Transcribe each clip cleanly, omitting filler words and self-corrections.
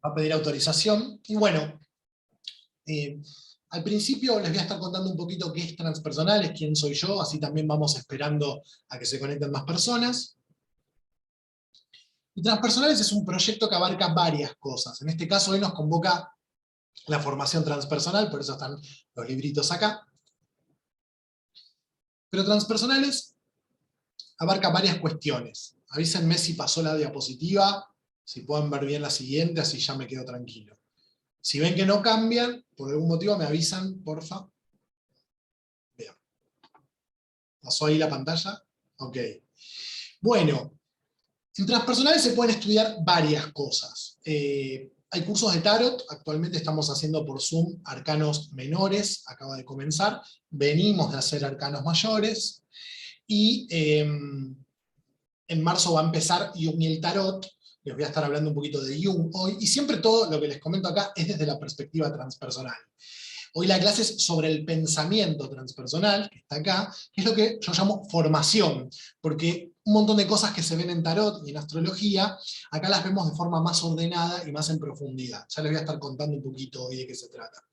Va a pedir autorización. Y bueno, eh, al principio les voy a estar contando un poquito qué es transpersonales, quién soy yo, así también vamos esperando a que se conecten más personas. Y transpersonales es un proyecto que abarca varias cosas. En este caso hoy nos convoca la formación transpersonal, por eso están los libritos acá. Pero transpersonales abarca varias cuestiones. Avísenme si pasó la diapositiva, si pueden ver bien la siguiente, así ya me quedo tranquilo. Si ven que no cambian, por algún motivo me avisan, porfa. Bien. ¿Pasó ahí la pantalla? Ok. Bueno, en transpersonales se pueden estudiar varias cosas. Hay cursos de tarot, actualmente estamos haciendo por Zoom arcanos menores, acaba de comenzar, venimos de hacer arcanos mayores, y en marzo va a empezar Jung y el tarot, les voy a estar hablando un poquito de Jung hoy, y siempre todo lo que les comento acá es desde la perspectiva transpersonal. Hoy la clase es sobre el pensamiento transpersonal, que está acá, que es lo que yo llamo formación, porque un montón de cosas que se ven en tarot y en astrología, acá las vemos de forma más ordenada y más en profundidad. Ya les voy a estar contando un poquito hoy de qué se trata.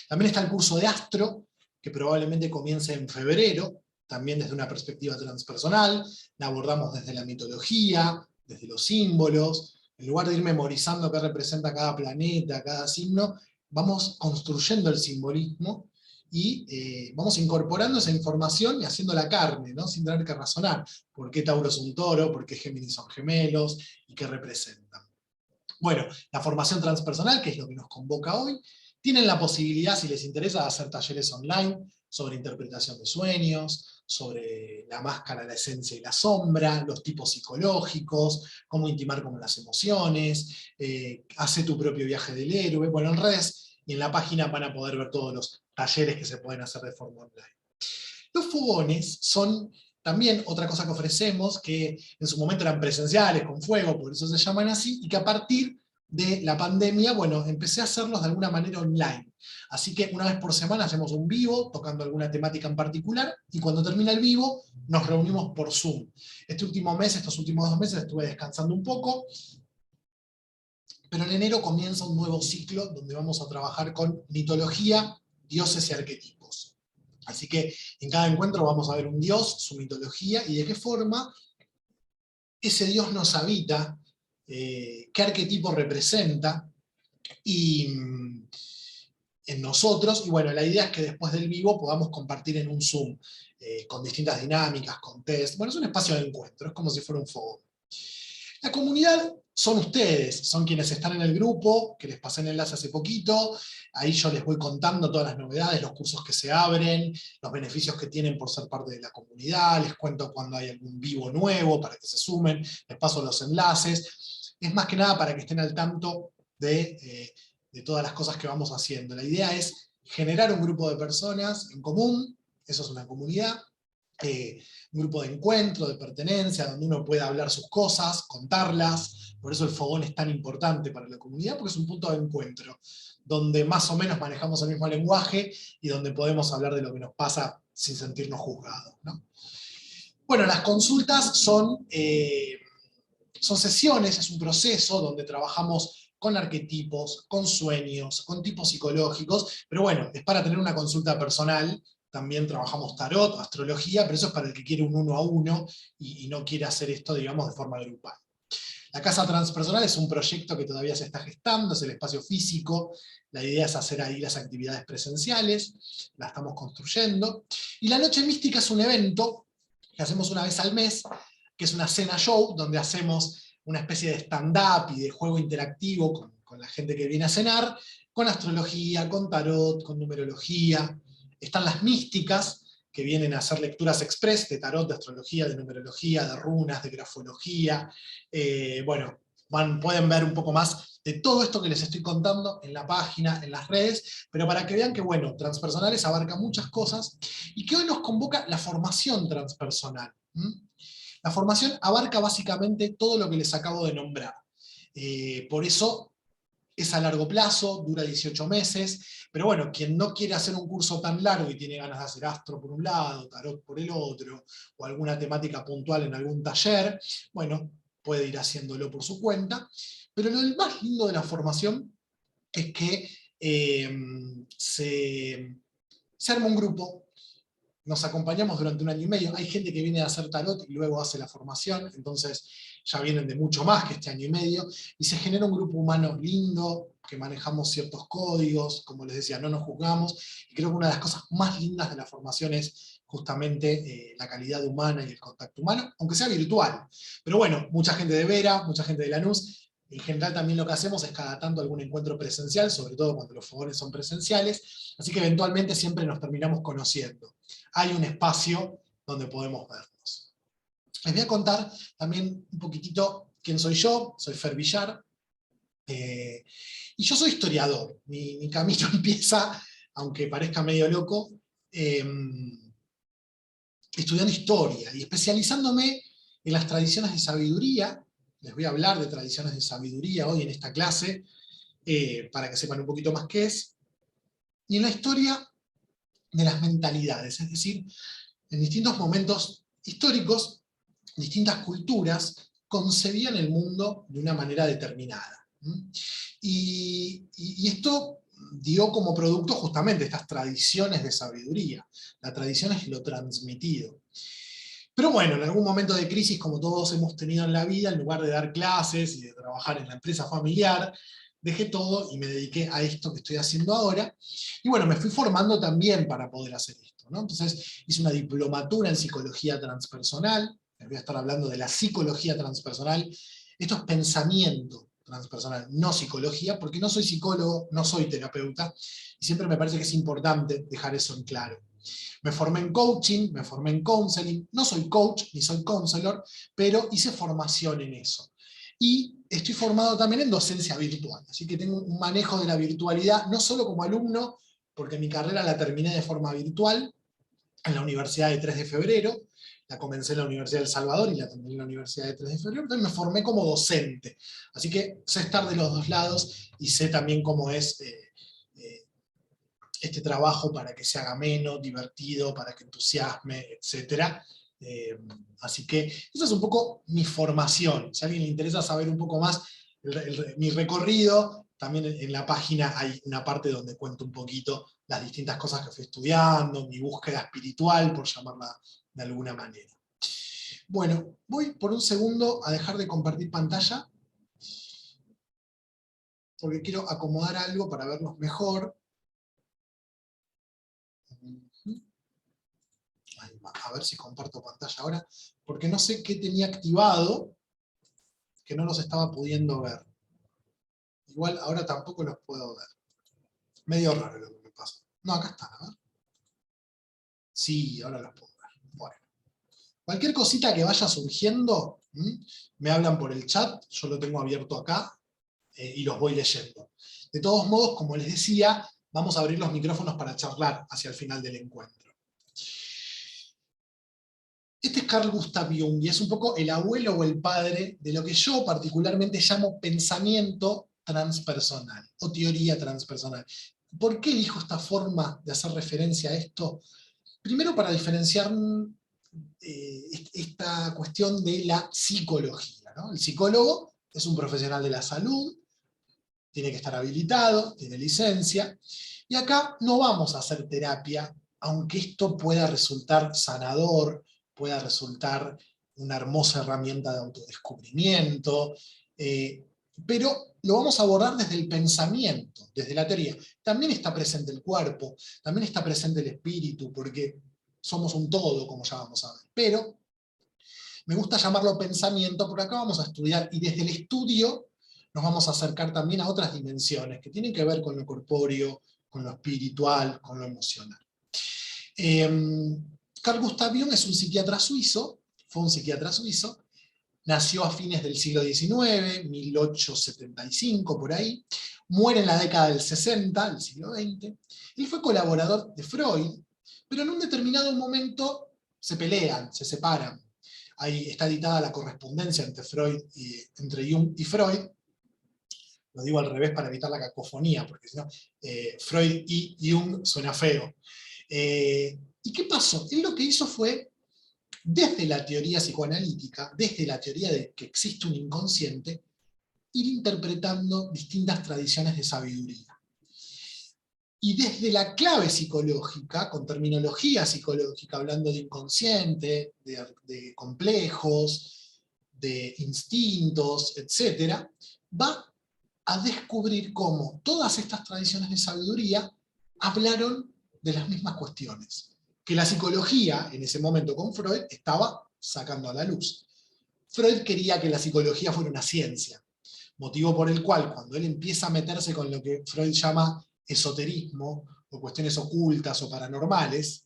También está el curso de Astro, que probablemente comience en febrero, también desde una perspectiva transpersonal, la abordamos desde la mitología, desde los símbolos, en lugar de ir memorizando qué representa cada planeta, cada signo, vamos construyendo el simbolismo y vamos incorporando esa información y haciendo la carne, ¿no? Sin tener que razonar. ¿Por qué Tauro es un toro? ¿Por qué Géminis son gemelos? ¿Y qué representan? Bueno, la formación transpersonal, que es lo que nos convoca hoy, tienen la posibilidad, si les interesa, de hacer talleres online sobre interpretación de sueños, sobre la máscara, la esencia y la sombra, los tipos psicológicos, cómo intimar con las emociones, hace tu propio viaje del héroe. Bueno, en redes y en la página van a poder ver todos los talleres que se pueden hacer de forma online. Los fogones son también otra cosa que ofrecemos, que en su momento eran presenciales, con fuego, por eso se llaman así, y que a partir de la pandemia, bueno, empecé a hacerlos de alguna manera online. Así que una vez por semana hacemos un vivo, tocando alguna temática en particular, y cuando termina el vivo, nos reunimos por Zoom. Este último mes, estos últimos 2 meses, estuve descansando un poco, pero en enero comienza un nuevo ciclo donde vamos a trabajar con mitología, dioses y arquetipos. Así que en cada encuentro vamos a ver un dios, su mitología y de qué forma ese dios nos habita, qué arquetipo representa y, en nosotros. Y bueno, la idea es que después del vivo podamos compartir en un Zoom con distintas dinámicas, con test. Bueno, es un espacio de encuentro, es como si fuera un fogón. La comunidad son ustedes, son quienes están en el grupo, que les pasé el enlace hace poquito, ahí yo les voy contando todas las novedades, los cursos que se abren, los beneficios que tienen por ser parte de la comunidad, les cuento cuando hay algún vivo nuevo para que se sumen, les paso los enlaces, es más que nada para que estén al tanto de todas las cosas que vamos haciendo. La idea es generar un grupo de personas en común, eso es una comunidad, un grupo de encuentro, de pertenencia, donde uno pueda hablar sus cosas, contarlas. Por eso el fogón es tan importante para la comunidad, porque es un punto de encuentro, donde más o menos manejamos el mismo lenguaje y donde podemos hablar de lo que nos pasa sin sentirnos juzgados, ¿no? Bueno, las consultas son sesiones, es un proceso donde trabajamos con arquetipos, con sueños, con tipos psicológicos, pero bueno, es para tener una consulta personal. También trabajamos tarot, astrología, pero eso es para el que quiere un 1 a 1 y no quiere hacer esto, digamos, de forma grupal. La Casa Transpersonal es un proyecto que todavía se está gestando, es el espacio físico, la idea es hacer ahí las actividades presenciales, la estamos construyendo. Y la Noche Mística es un evento que hacemos una vez al mes, que es una cena show, donde hacemos una especie de stand-up y de juego interactivo con la gente que viene a cenar, con astrología, con tarot, con numerología. Están las místicas, que vienen a hacer lecturas express de tarot, de astrología, de numerología, de runas, de grafología. Bueno, pueden ver un poco más de todo esto que les estoy contando en la página, en las redes, pero para que vean que, bueno, transpersonales abarca muchas cosas, y que hoy nos convoca la formación transpersonal. La formación abarca básicamente todo lo que les acabo de nombrar. Por eso es a largo plazo, dura 18 meses, pero bueno, quien no quiere hacer un curso tan largo y tiene ganas de hacer astro por un lado, tarot por el otro, o alguna temática puntual en algún taller, bueno, puede ir haciéndolo por su cuenta, pero lo más lindo de la formación es que se arma un grupo, nos acompañamos durante 1 año y medio, hay gente que viene a hacer tarot y luego hace la formación, entonces ya vienen de mucho más que este año y medio, y se genera un grupo humano lindo, que manejamos ciertos códigos, como les decía, no nos juzgamos, y creo que una de las cosas más lindas de la formación es justamente la calidad humana y el contacto humano, aunque sea virtual. Pero bueno, mucha gente de Vera, mucha gente de Lanús, en general también lo que hacemos es cada tanto algún encuentro presencial, sobre todo cuando los fogones son presenciales, así que eventualmente siempre nos terminamos conociendo. Hay un espacio donde podemos vernos. Les voy a contar también un poquitito quién soy yo. Soy Fer Villar, y yo soy historiador. Mi camino empieza, aunque parezca medio loco, estudiando historia y especializándome en las tradiciones de sabiduría. Les voy a hablar de tradiciones de sabiduría hoy en esta clase, para que sepan un poquito más qué es, y en la historia de las mentalidades, es decir, en distintos momentos históricos, distintas culturas concebían el mundo de una manera determinada. Y esto dio como producto justamente estas tradiciones de sabiduría. La tradición es lo transmitido. Pero bueno, en algún momento de crisis, como todos hemos tenido en la vida, en lugar de dar clases y de trabajar en la empresa familiar, dejé todo y me dediqué a esto que estoy haciendo ahora. Y bueno, me fui formando también para poder hacer esto, ¿no? Entonces hice una diplomatura en psicología transpersonal. Les voy a estar hablando de la psicología transpersonal. Esto es pensamiento transpersonal, no psicología, porque no soy psicólogo, no soy terapeuta, y siempre me parece que es importante dejar eso en claro. Me formé en coaching, me formé en counseling, no soy coach ni soy counselor, pero hice formación en eso. Y estoy formado también en docencia virtual, así que tengo un manejo de la virtualidad, no solo como alumno, porque mi carrera la terminé de forma virtual en la Universidad de 3 de Febrero, la comencé en la Universidad del Salvador y la terminé en la Universidad de 3 de Febrero, entonces me formé como docente. Así que sé estar de los dos lados y sé también cómo es este trabajo para que se haga menos, divertido, para que entusiasme, etc. Así que esa es un poco mi formación. Si a alguien le interesa saber un poco más mi recorrido, también en la página hay una parte donde cuento un poquito las distintas cosas que fui estudiando, mi búsqueda espiritual, por llamarla de alguna manera. Bueno, voy por un segundo a dejar de compartir pantalla, porque quiero acomodar algo para verlos mejor. A ver si comparto pantalla ahora, porque no sé qué tenía activado, que no los estaba pudiendo ver. Igual ahora tampoco los puedo ver. Medio raro lo que me pasa. No, acá están, a ver. Sí, ahora los puedo ver. Bueno. Cualquier cosita que vaya surgiendo, me hablan por el chat, yo lo tengo abierto acá, y los voy leyendo. De todos modos, como les decía, vamos a abrir los micrófonos para charlar hacia el final del encuentro. Este es Carl Gustav Jung, y es un poco el abuelo o el padre de lo que yo particularmente llamo pensamiento transpersonal, o teoría transpersonal. ¿Por qué elijo esta forma de hacer referencia a esto? Primero, para diferenciar esta cuestión de la psicología, ¿no? El psicólogo es un profesional de la salud, tiene que estar habilitado, tiene licencia, y acá no vamos a hacer terapia, aunque esto pueda resultar sanador, pueda resultar una hermosa herramienta de autodescubrimiento, pero lo vamos a abordar desde el pensamiento, desde la teoría. También está presente el cuerpo, también está presente el espíritu, porque somos un todo, como ya vamos a ver. Pero me gusta llamarlo pensamiento, porque acá vamos a estudiar, y desde el estudio nos vamos a acercar también a otras dimensiones, que tienen que ver con lo corpóreo, con lo espiritual, con lo emocional. Carl Gustav Jung es un psiquiatra suizo, fue un psiquiatra suizo, nació a fines del siglo XIX, 1875, por ahí, muere en la década del 60, del siglo XX, él fue colaborador de Freud, pero en un determinado momento se pelean, se separan. Ahí está editada la correspondencia entre Jung y Freud, lo digo al revés para evitar la cacofonía, porque si no, Freud y Jung suena feo. ¿Y qué pasó? Él lo que hizo fue desde la teoría psicoanalítica, desde la teoría de que existe un inconsciente, ir interpretando distintas tradiciones de sabiduría. Y desde la clave psicológica, con terminología psicológica, hablando de inconsciente, de complejos, de instintos, etc., va a descubrir cómo todas estas tradiciones de sabiduría hablaron de las mismas cuestiones, que la psicología, en ese momento con Freud, estaba sacando a la luz. Freud quería que la psicología fuera una ciencia, motivo por el cual cuando él empieza a meterse con lo que Freud llama esoterismo, o cuestiones ocultas o paranormales,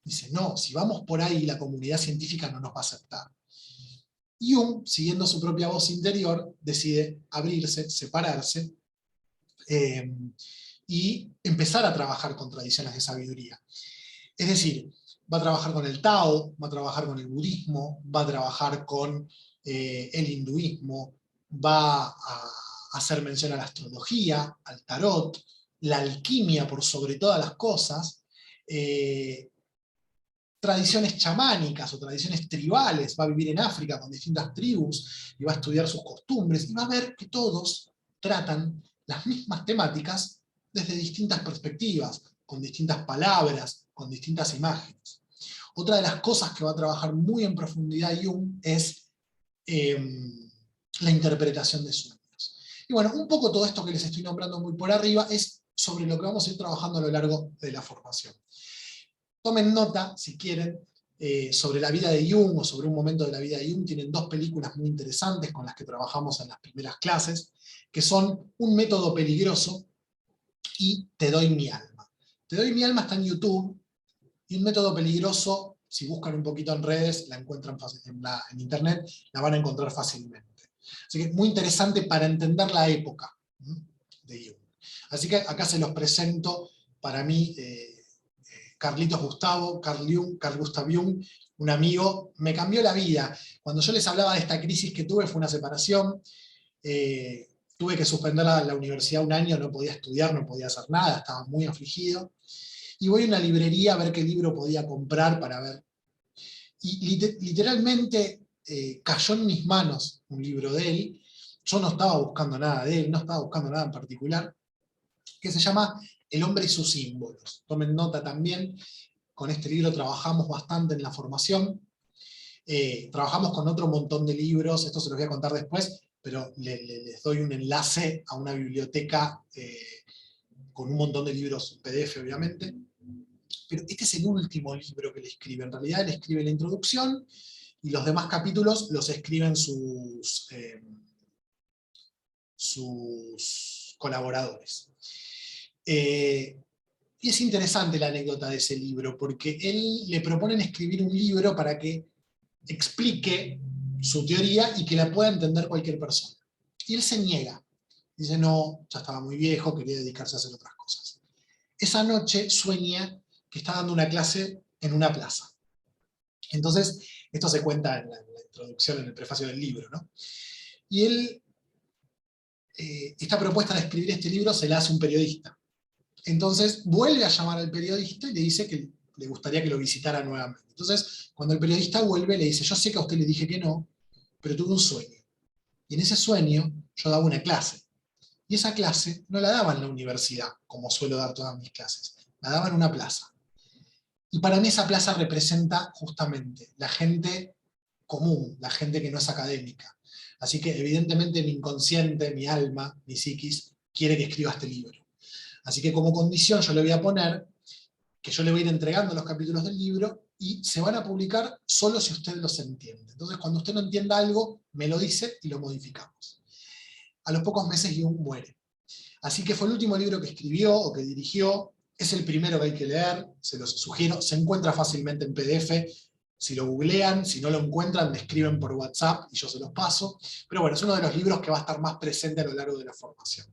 dice, no, si vamos por ahí la comunidad científica no nos va a aceptar. Jung, siguiendo su propia voz interior, decide abrirse, separarse, y empezar a trabajar con tradiciones de sabiduría. Es decir, va a trabajar con el Tao, va a trabajar con el budismo, va a trabajar con el hinduismo, va a hacer mención a la astrología, al tarot, la alquimia por sobre todas las cosas, tradiciones chamánicas o tradiciones tribales, va a vivir en África con distintas tribus y va a estudiar sus costumbres y va a ver que todos tratan las mismas temáticas desde distintas perspectivas, con distintas palabras, con distintas imágenes. Otra de las cosas que va a trabajar muy en profundidad Jung es la interpretación de sueños. Y bueno, un poco todo esto que les estoy nombrando muy por arriba es sobre lo que vamos a ir trabajando a lo largo de la formación. Tomen nota, si quieren, sobre la vida de Jung o sobre un momento de la vida de Jung. Tienen dos películas muy interesantes con las que trabajamos en las primeras clases, que son Un método peligroso y Te doy mi alma. Te doy mi alma está en YouTube, y Un método peligroso, si buscan un poquito en redes, la encuentran fácil, en internet, la van a encontrar fácilmente. Así que muy interesante para entender la época de Jung. Así que acá se los presento, para mí, Carlitos Gustavo, Carl Gustav Jung, un amigo, me cambió la vida. Cuando yo les hablaba de esta crisis que tuve, fue una separación, tuve que suspender la universidad un año, no podía estudiar, no podía hacer nada, estaba muy afligido, y voy a una librería a ver qué libro podía comprar para ver. Y literalmente cayó en mis manos un libro de él, yo no estaba buscando nada de él, no estaba buscando nada en particular, que se llama El hombre y sus símbolos. Tomen nota también, con este libro trabajamos bastante en la formación, trabajamos con otro montón de libros, esto se los voy a contar después, pero les doy un enlace a una biblioteca con un montón de libros PDF, obviamente. Pero este es el último libro que le escribe. En realidad él escribe la introducción, y los demás capítulos los escriben sus colaboradores. Y es interesante la anécdota de ese libro, porque él le proponen escribir un libro para que explique su teoría y que la pueda entender cualquier persona. Y él se niega. Dice, no, ya estaba muy viejo, quería dedicarse a hacer otras cosas. Esa noche sueña que está dando una clase en una plaza. Entonces, esto se cuenta en la introducción, en el prefacio del libro, ¿no? Y él, esta propuesta de escribir este libro se la hace un periodista. Entonces, vuelve a llamar al periodista y le dice que le gustaría que lo visitara nuevamente. Entonces, cuando el periodista vuelve, le dice, yo sé que a usted le dije que no, pero tuve un sueño. Y en ese sueño yo daba una clase. Y esa clase no la daba en la universidad, como suelo dar todas mis clases. La daba en una plaza. Y para mí esa plaza representa justamente la gente común, la gente que no es académica. Así que evidentemente mi inconsciente, mi alma, mi psiquis, quiere que escriba este libro. Así que como condición yo le voy a poner que yo le voy a ir entregando los capítulos del libro y se van a publicar solo si usted los entiende. Entonces cuando usted no entienda algo, me lo dice y lo modificamos. A los pocos meses Jung muere. Así que fue el último libro que escribió o que dirigió. Es el primero que hay que leer, se los sugiero, se encuentra fácilmente en PDF, si lo googlean, si no lo encuentran, me escriben por WhatsApp y yo se los paso. Pero bueno, es uno de los libros que va a estar más presente a lo largo de la formación.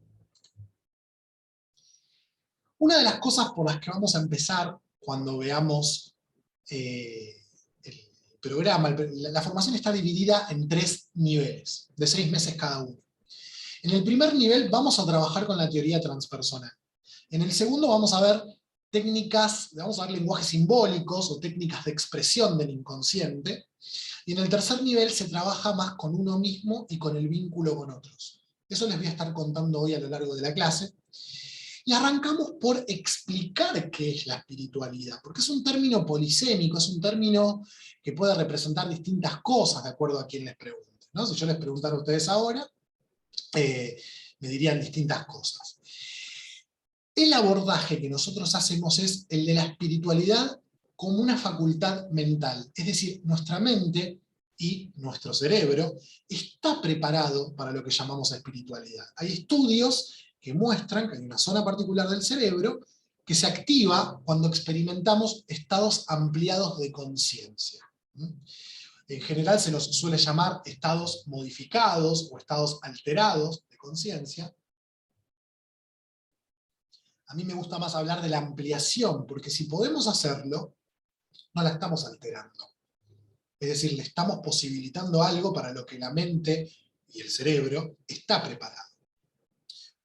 Una de las cosas por las que vamos a empezar cuando veamos el programa, la formación está dividida en 3 niveles, de 6 meses cada uno. En el primer nivel vamos a trabajar con la teoría transpersonal. En el segundo vamos a ver técnicas, vamos a ver, lenguajes simbólicos o técnicas de expresión del inconsciente. Y en el tercer nivel se trabaja más con uno mismo y con el vínculo con otros. Eso les voy a estar contando hoy a lo largo de la clase. Y arrancamos por explicar qué es la espiritualidad, porque es un término polisémico, es un término que puede representar distintas cosas de acuerdo a quien les pregunte, ¿no? Si yo les preguntara a ustedes ahora, me dirían distintas cosas. El abordaje que nosotros hacemos es el de la espiritualidad como una facultad mental, es decir, nuestra mente y nuestro cerebro está preparado para lo que llamamos espiritualidad. Hay estudios que muestran que hay una zona particular del cerebro que se activa cuando experimentamos estados ampliados de conciencia. En general se los suele llamar estados modificados o estados alterados de conciencia. A mí me gusta más hablar de la ampliación, porque si podemos hacerlo, no la estamos alterando. Es decir, le estamos posibilitando algo para lo que la mente y el cerebro está preparado.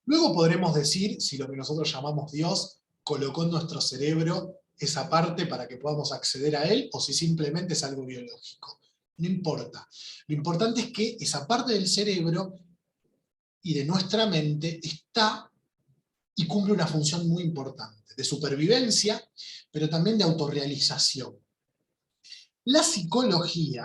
Luego podremos decir si lo que nosotros llamamos Dios colocó en nuestro cerebro esa parte para que podamos acceder a él, o si simplemente es algo biológico. No importa. Lo importante es que esa parte del cerebro y de nuestra mente está y cumple una función muy importante, de supervivencia, pero también de autorrealización. La psicología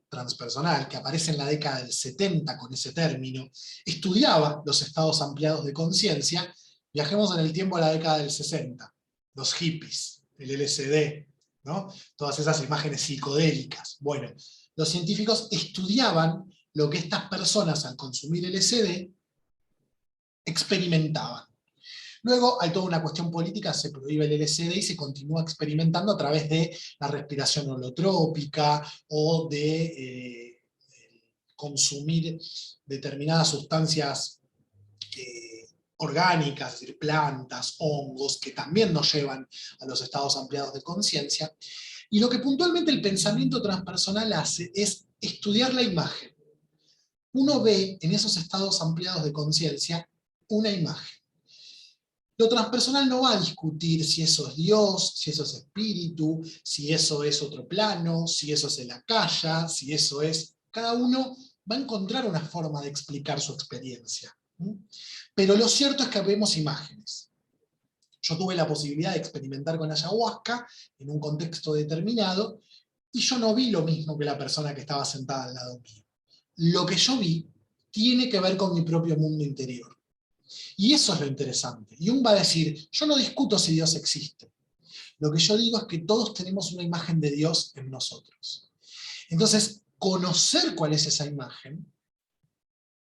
transpersonal, que aparece en la década del 70 con ese término, estudiaba los estados ampliados de conciencia. Viajemos en el tiempo a la década del 60, los hippies, el LSD, ¿no? Todas esas imágenes psicodélicas. Bueno, los científicos estudiaban lo que estas personas al consumir LSD experimentaban. Luego hay toda una cuestión política, se prohíbe el LSD y se continúa experimentando a través de la respiración holotrópica o de consumir determinadas sustancias orgánicas, es decir, plantas, hongos, que también nos llevan a los estados ampliados de conciencia. Y lo que puntualmente el pensamiento transpersonal hace es estudiar la imagen. Uno ve en esos estados ampliados de conciencia una imagen. Lo transpersonal no va a discutir si eso es Dios, si eso es espíritu, si eso es otro plano, si eso es el acaya, si eso es... Cada uno va a encontrar una forma de explicar su experiencia. Pero lo cierto es que vemos imágenes. Yo tuve la posibilidad de experimentar con ayahuasca en un contexto determinado, y yo no vi lo mismo que la persona que estaba sentada al lado mío. Lo que yo vi tiene que ver con mi propio mundo interior. Y eso es lo interesante. Jung va a decir, yo no discuto si Dios existe. Lo que yo digo es que todos tenemos una imagen de Dios en nosotros. Entonces, conocer cuál es esa imagen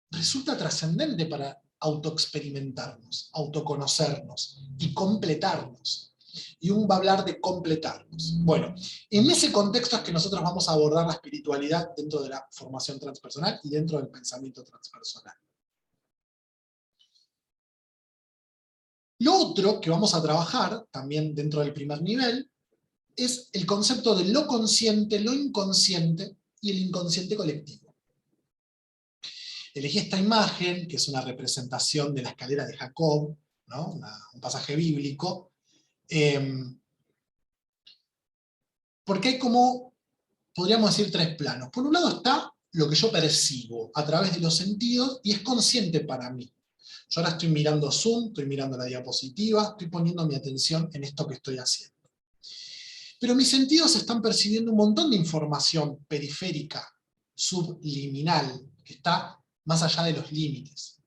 resulta trascendente para autoexperimentarnos, autoconocernos y completarnos. Jung va a hablar de completarnos. Bueno, en ese contexto es que nosotros vamos a abordar la espiritualidad dentro de la formación transpersonal y dentro del pensamiento transpersonal. Lo otro que vamos a trabajar, también dentro del primer nivel, es el concepto de lo consciente, lo inconsciente y el inconsciente colectivo. Elegí esta imagen, que es una representación de la escalera de Jacob, ¿no? Un pasaje bíblico, porque hay como, podríamos decir, tres planos. Por un lado está lo que yo percibo a través de los sentidos y es consciente para mí. Yo ahora estoy mirando Zoom, estoy mirando la diapositiva, estoy poniendo mi atención en esto que estoy haciendo. Pero mis sentidos están percibiendo un montón de información periférica, subliminal, que está más allá de los límites.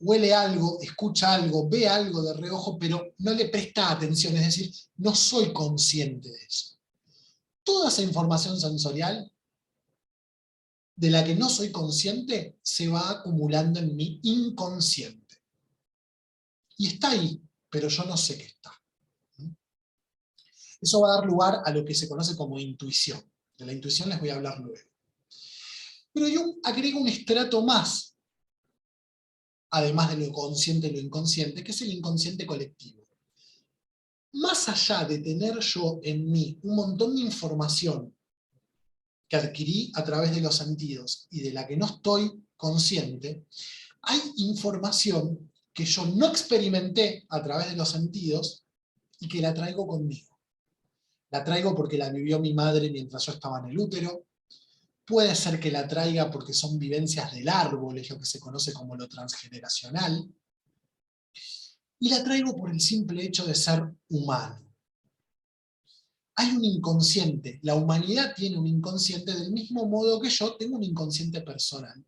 Huele algo, escucha algo, ve algo de reojo, pero no le presta atención, es decir, no soy consciente de eso. Toda esa información sensorial de la que no soy consciente se va acumulando en mi inconsciente. Y está ahí, pero yo no sé qué está. Eso va a dar lugar a lo que se conoce como intuición. De la intuición les voy a hablar luego. Pero yo agrego un estrato más, además de lo consciente y lo inconsciente, que es el inconsciente colectivo. Más allá de tener yo en mí un montón de información que adquirí a través de los sentidos y de la que no estoy consciente, hay información que yo no experimenté a través de los sentidos y que la traigo conmigo. La traigo porque la vivió mi madre mientras yo estaba en el útero. Puede ser que la traiga porque son vivencias del árbol, es lo que se conoce como lo transgeneracional. Y la traigo por el simple hecho de ser humano. Hay un inconsciente, la humanidad tiene un inconsciente del mismo modo que yo tengo un inconsciente personal.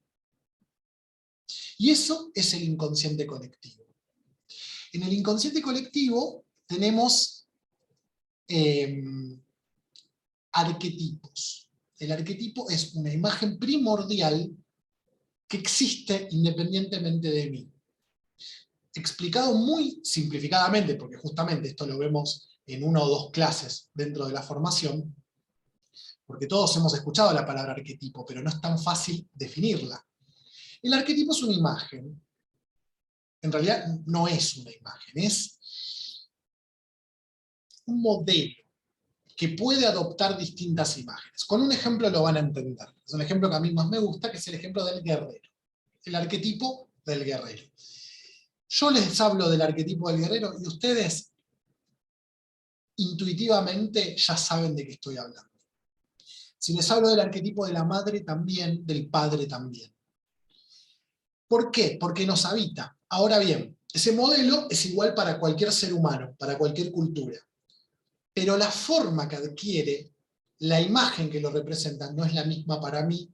Y eso es el inconsciente colectivo. En el inconsciente colectivo tenemos arquetipos. El arquetipo es una imagen primordial que existe independientemente de mí. Explicado muy simplificadamente, porque justamente esto lo vemos en una o dos clases dentro de la formación, porque todos hemos escuchado la palabra arquetipo, pero no es tan fácil definirla. El arquetipo es una imagen. En realidad no es una imagen, es un modelo que puede adoptar distintas imágenes. Con un ejemplo lo van a entender. Es un ejemplo que a mí más me gusta, que es el ejemplo del guerrero. El arquetipo del guerrero. Yo les hablo del arquetipo del guerrero y ustedes intuitivamente ya saben de qué estoy hablando. Si les hablo del arquetipo de la madre también, del padre también. ¿Por qué? Porque nos habita. Ahora bien, ese modelo es igual para cualquier ser humano, para cualquier cultura. Pero la forma que adquiere, la imagen que lo representa, no es la misma para mí,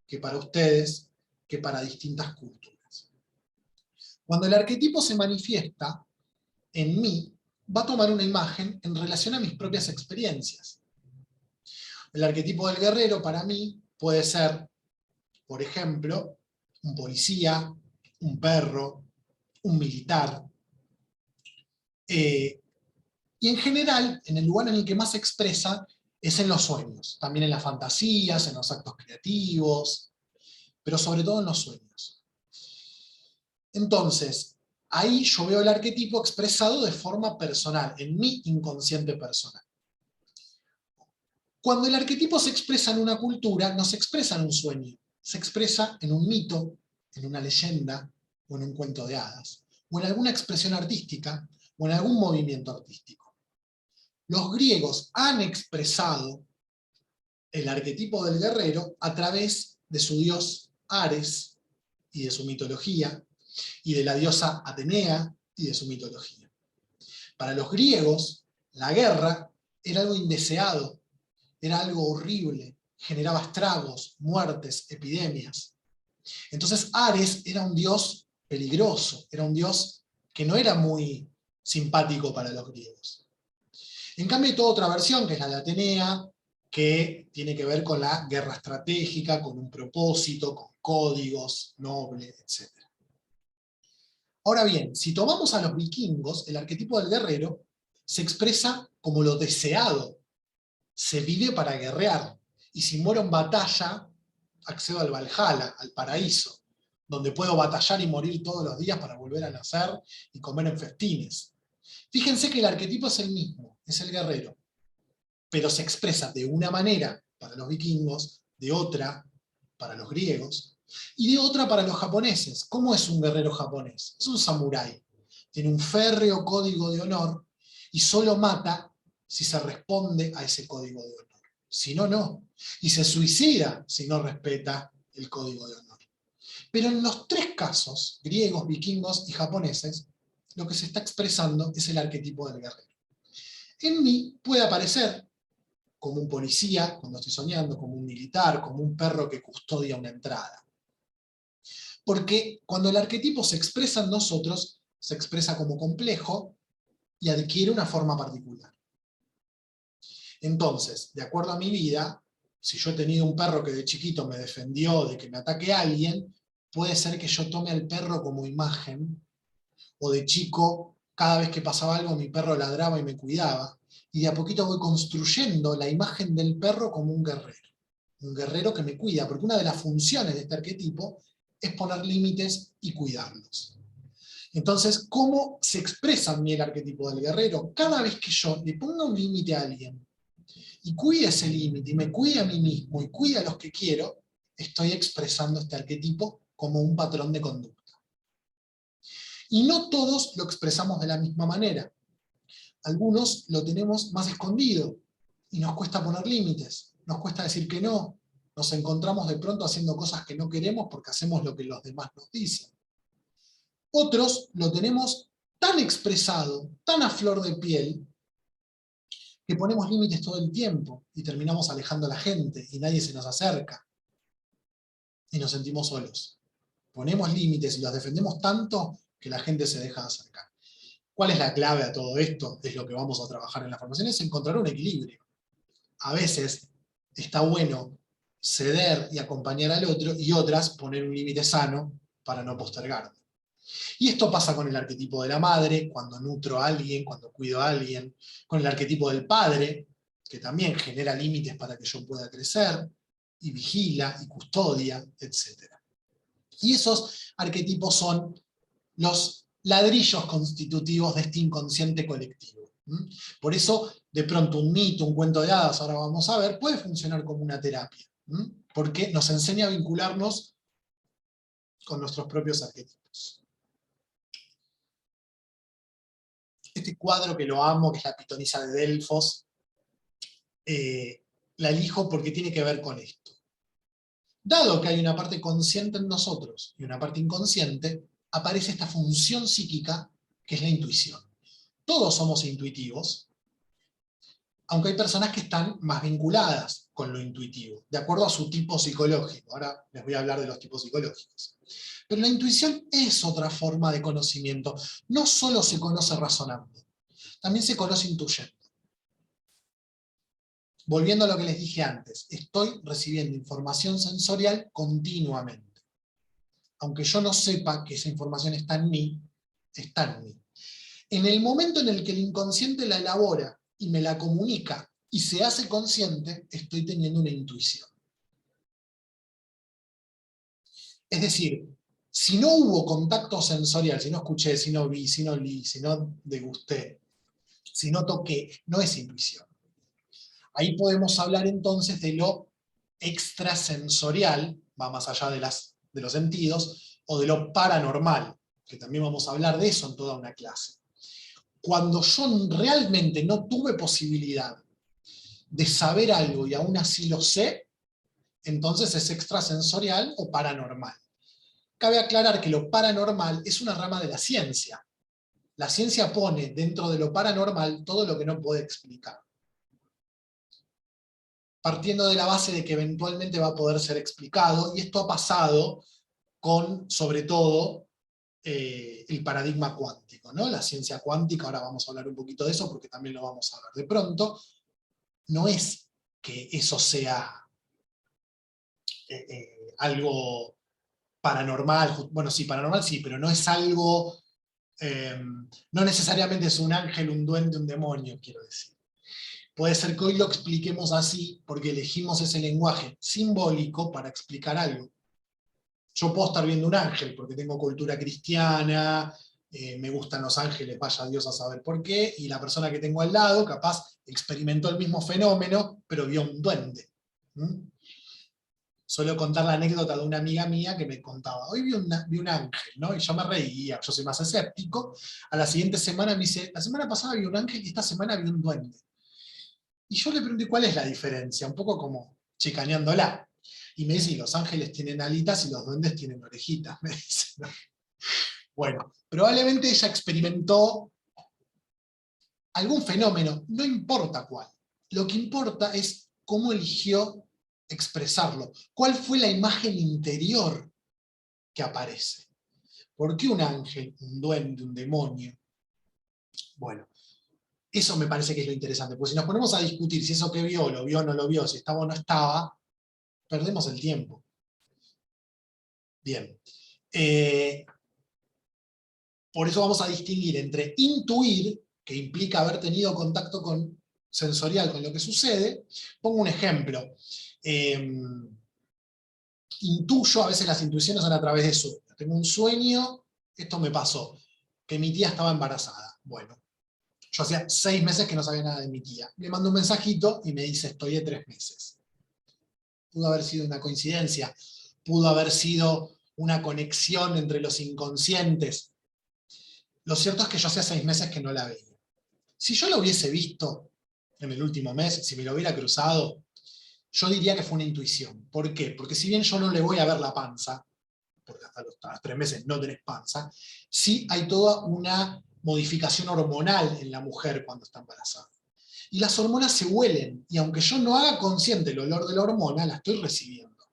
que para ustedes, que para distintas culturas. Cuando el arquetipo se manifiesta en mí, va a tomar una imagen en relación a mis propias experiencias. El arquetipo del guerrero para mí puede ser, por ejemplo, un policía, un perro, un militar. Y en general, en el lugar en el que más se expresa es en los sueños, también en las fantasías, en los actos creativos, pero sobre todo en los sueños. Entonces, ahí yo veo el arquetipo expresado de forma personal, en mi inconsciente personal. Cuando el arquetipo se expresa en una cultura, no se expresa en un sueño, se expresa en un mito, en una leyenda, o en un cuento de hadas, o en alguna expresión artística, o en algún movimiento artístico. Los griegos han expresado el arquetipo del guerrero a través de su dios Ares y de su mitología, y de la diosa Atenea y de su mitología. Para los griegos, la guerra era algo indeseado, era algo horrible, generaba estragos, muertes, epidemias. Entonces Ares era un dios peligroso, era un dios que no era muy simpático para los griegos. En cambio hay toda otra versión, que es la de Atenea, que tiene que ver con la guerra estratégica, con un propósito, con códigos, noble, etc. Ahora bien, si tomamos a los vikingos, el arquetipo del guerrero se expresa como lo deseado. Se vive para guerrear. Y si muero en batalla, accedo al Valhalla, al paraíso, donde puedo batallar y morir todos los días para volver a nacer y comer en festines. Fíjense que el arquetipo es el mismo, es el guerrero, pero se expresa de una manera para los vikingos, de otra para los griegos, y de otra para los japoneses. ¿Cómo es un guerrero japonés? Es un samurái. Tiene un férreo código de honor y solo mata si se responde a ese código de honor. Si no, no. Y se suicida si no respeta el código de honor. Pero en los tres casos, griegos, vikingos y japoneses, lo que se está expresando es el arquetipo del guerrero. En mí puede aparecer como un policía, cuando estoy soñando, como un militar, como un perro que custodia una entrada. Porque cuando el arquetipo se expresa en nosotros, se expresa como complejo y adquiere una forma particular. Entonces, de acuerdo a mi vida, si yo he tenido un perro que de chiquito me defendió de que me ataque a alguien, puede ser que yo tome al perro como imagen, o de chico, cada vez que pasaba algo, mi perro ladraba y me cuidaba, y de a poquito voy construyendo la imagen del perro como un guerrero que me cuida, porque una de las funciones de este arquetipo es poner límites y cuidarlos. Entonces, ¿cómo se expresa en mí el arquetipo del guerrero? Cada vez que yo le ponga un límite a alguien, y cuide ese límite, y me cuide a mí mismo, y cuide a los que quiero, estoy expresando este arquetipo como un patrón de conducta. Y no todos lo expresamos de la misma manera. Algunos lo tenemos más escondido y nos cuesta poner límites, nos cuesta decir que no, nos encontramos de pronto haciendo cosas que no queremos porque hacemos lo que los demás nos dicen. Otros lo tenemos tan expresado, tan a flor de piel, que ponemos límites todo el tiempo y terminamos alejando a la gente y nadie se nos acerca y nos sentimos solos. Ponemos límites y los defendemos tanto que la gente se deja acercar. ¿Cuál es la clave a todo esto? Es lo que vamos a trabajar en la formación, es encontrar un equilibrio. A veces está bueno ceder y acompañar al otro, y otras poner un límite sano para no postergarlo. Y esto pasa con el arquetipo de la madre, cuando nutro a alguien, cuando cuido a alguien, con el arquetipo del padre, que también genera límites para que yo pueda crecer, y vigila, y custodia, etc. Y esos arquetipos son los ladrillos constitutivos de este inconsciente colectivo. Por eso, de pronto, un mito, un cuento de hadas, ahora vamos a ver, puede funcionar como una terapia, porque nos enseña a vincularnos con nuestros propios arquetipos. Este cuadro que lo amo, que es la pitonisa de Delfos, la elijo porque tiene que ver con esto. Dado que hay una parte consciente en nosotros y una parte inconsciente, aparece esta función psíquica que es la intuición. Todos somos intuitivos, aunque hay personas que están más vinculadas con lo intuitivo, de acuerdo a su tipo psicológico. Ahora les voy a hablar de los tipos psicológicos. Pero la intuición es otra forma de conocimiento. No solo se conoce razonando, también se conoce intuyendo. Volviendo a lo que les dije antes, estoy recibiendo información sensorial continuamente. Aunque yo no sepa que esa información está en mí, está en mí. En el momento en el que el inconsciente la elabora y me la comunica y se hace consciente, estoy teniendo una intuición. Es decir, si no hubo contacto sensorial, si no escuché, si no vi, si no leí, si no degusté, si no toqué, no es intuición. Ahí podemos hablar entonces de lo extrasensorial, va más allá de los sentidos, o de lo paranormal, que también vamos a hablar de eso en toda una clase. Cuando yo realmente no tuve posibilidad de saber algo y aún así lo sé, entonces es extrasensorial o paranormal. Cabe aclarar que lo paranormal es una rama de la ciencia. La ciencia pone dentro de lo paranormal todo lo que no puede explicar, partiendo de la base de que eventualmente va a poder ser explicado, y esto ha pasado con, sobre todo, el paradigma cuántico, ¿no? La ciencia cuántica, ahora vamos a hablar un poquito de eso porque también lo vamos a ver. De pronto, no es que eso sea algo paranormal, bueno, sí, paranormal sí, pero no es algo, no necesariamente es un ángel, un duende, un demonio, quiero decir. Puede ser que hoy lo expliquemos así porque elegimos ese lenguaje simbólico para explicar algo. Yo puedo estar viendo un ángel porque tengo cultura cristiana, me gustan los ángeles, vaya Dios a saber por qué, y la persona que tengo al lado capaz experimentó el mismo fenómeno, pero vio un duende. Suelo contar la anécdota de una amiga mía que me contaba, hoy vi un ángel, ¿no? Y yo me reía, yo soy más escéptico. A la siguiente semana me dice, la semana pasada vi un ángel y esta semana vi un duende. Y yo le pregunté cuál es la diferencia, un poco como chicaneándola. Y me dice, los ángeles tienen alitas y los duendes tienen orejitas, me dice, ¿no? Bueno, probablemente ella experimentó algún fenómeno, no importa cuál. Lo que importa es cómo eligió expresarlo. ¿Cuál fue la imagen interior que aparece? ¿Por qué un ángel, un duende, un demonio? Bueno, eso me parece que es lo interesante, porque si nos ponemos a discutir si eso que vio, lo vio o no lo vio, si estaba o no estaba, perdemos el tiempo. Bien. Por eso vamos a distinguir entre intuir, que implica haber tenido contacto sensorial con lo que sucede. Pongo un ejemplo. Intuyo, a veces las intuiciones son a través de sueños. Tengo un sueño, esto me pasó, que mi tía estaba embarazada. Bueno, yo hacía 6 meses que no sabía nada de mi tía. Le mando un mensajito y me dice, estoy de 3 meses. Pudo haber sido una coincidencia, pudo haber sido una conexión entre los inconscientes. Lo cierto es que yo hacía 6 meses que no la veía. Si yo lo hubiese visto en el último mes, si me lo hubiera cruzado, yo diría que fue una intuición. ¿Por qué? Porque si bien yo no le voy a ver la panza, porque hasta los 3 meses no tenés panza, sí hay toda una modificación hormonal en la mujer cuando está embarazada. Y las hormonas se huelen, y aunque yo no haga consciente el olor de la hormona, la estoy recibiendo.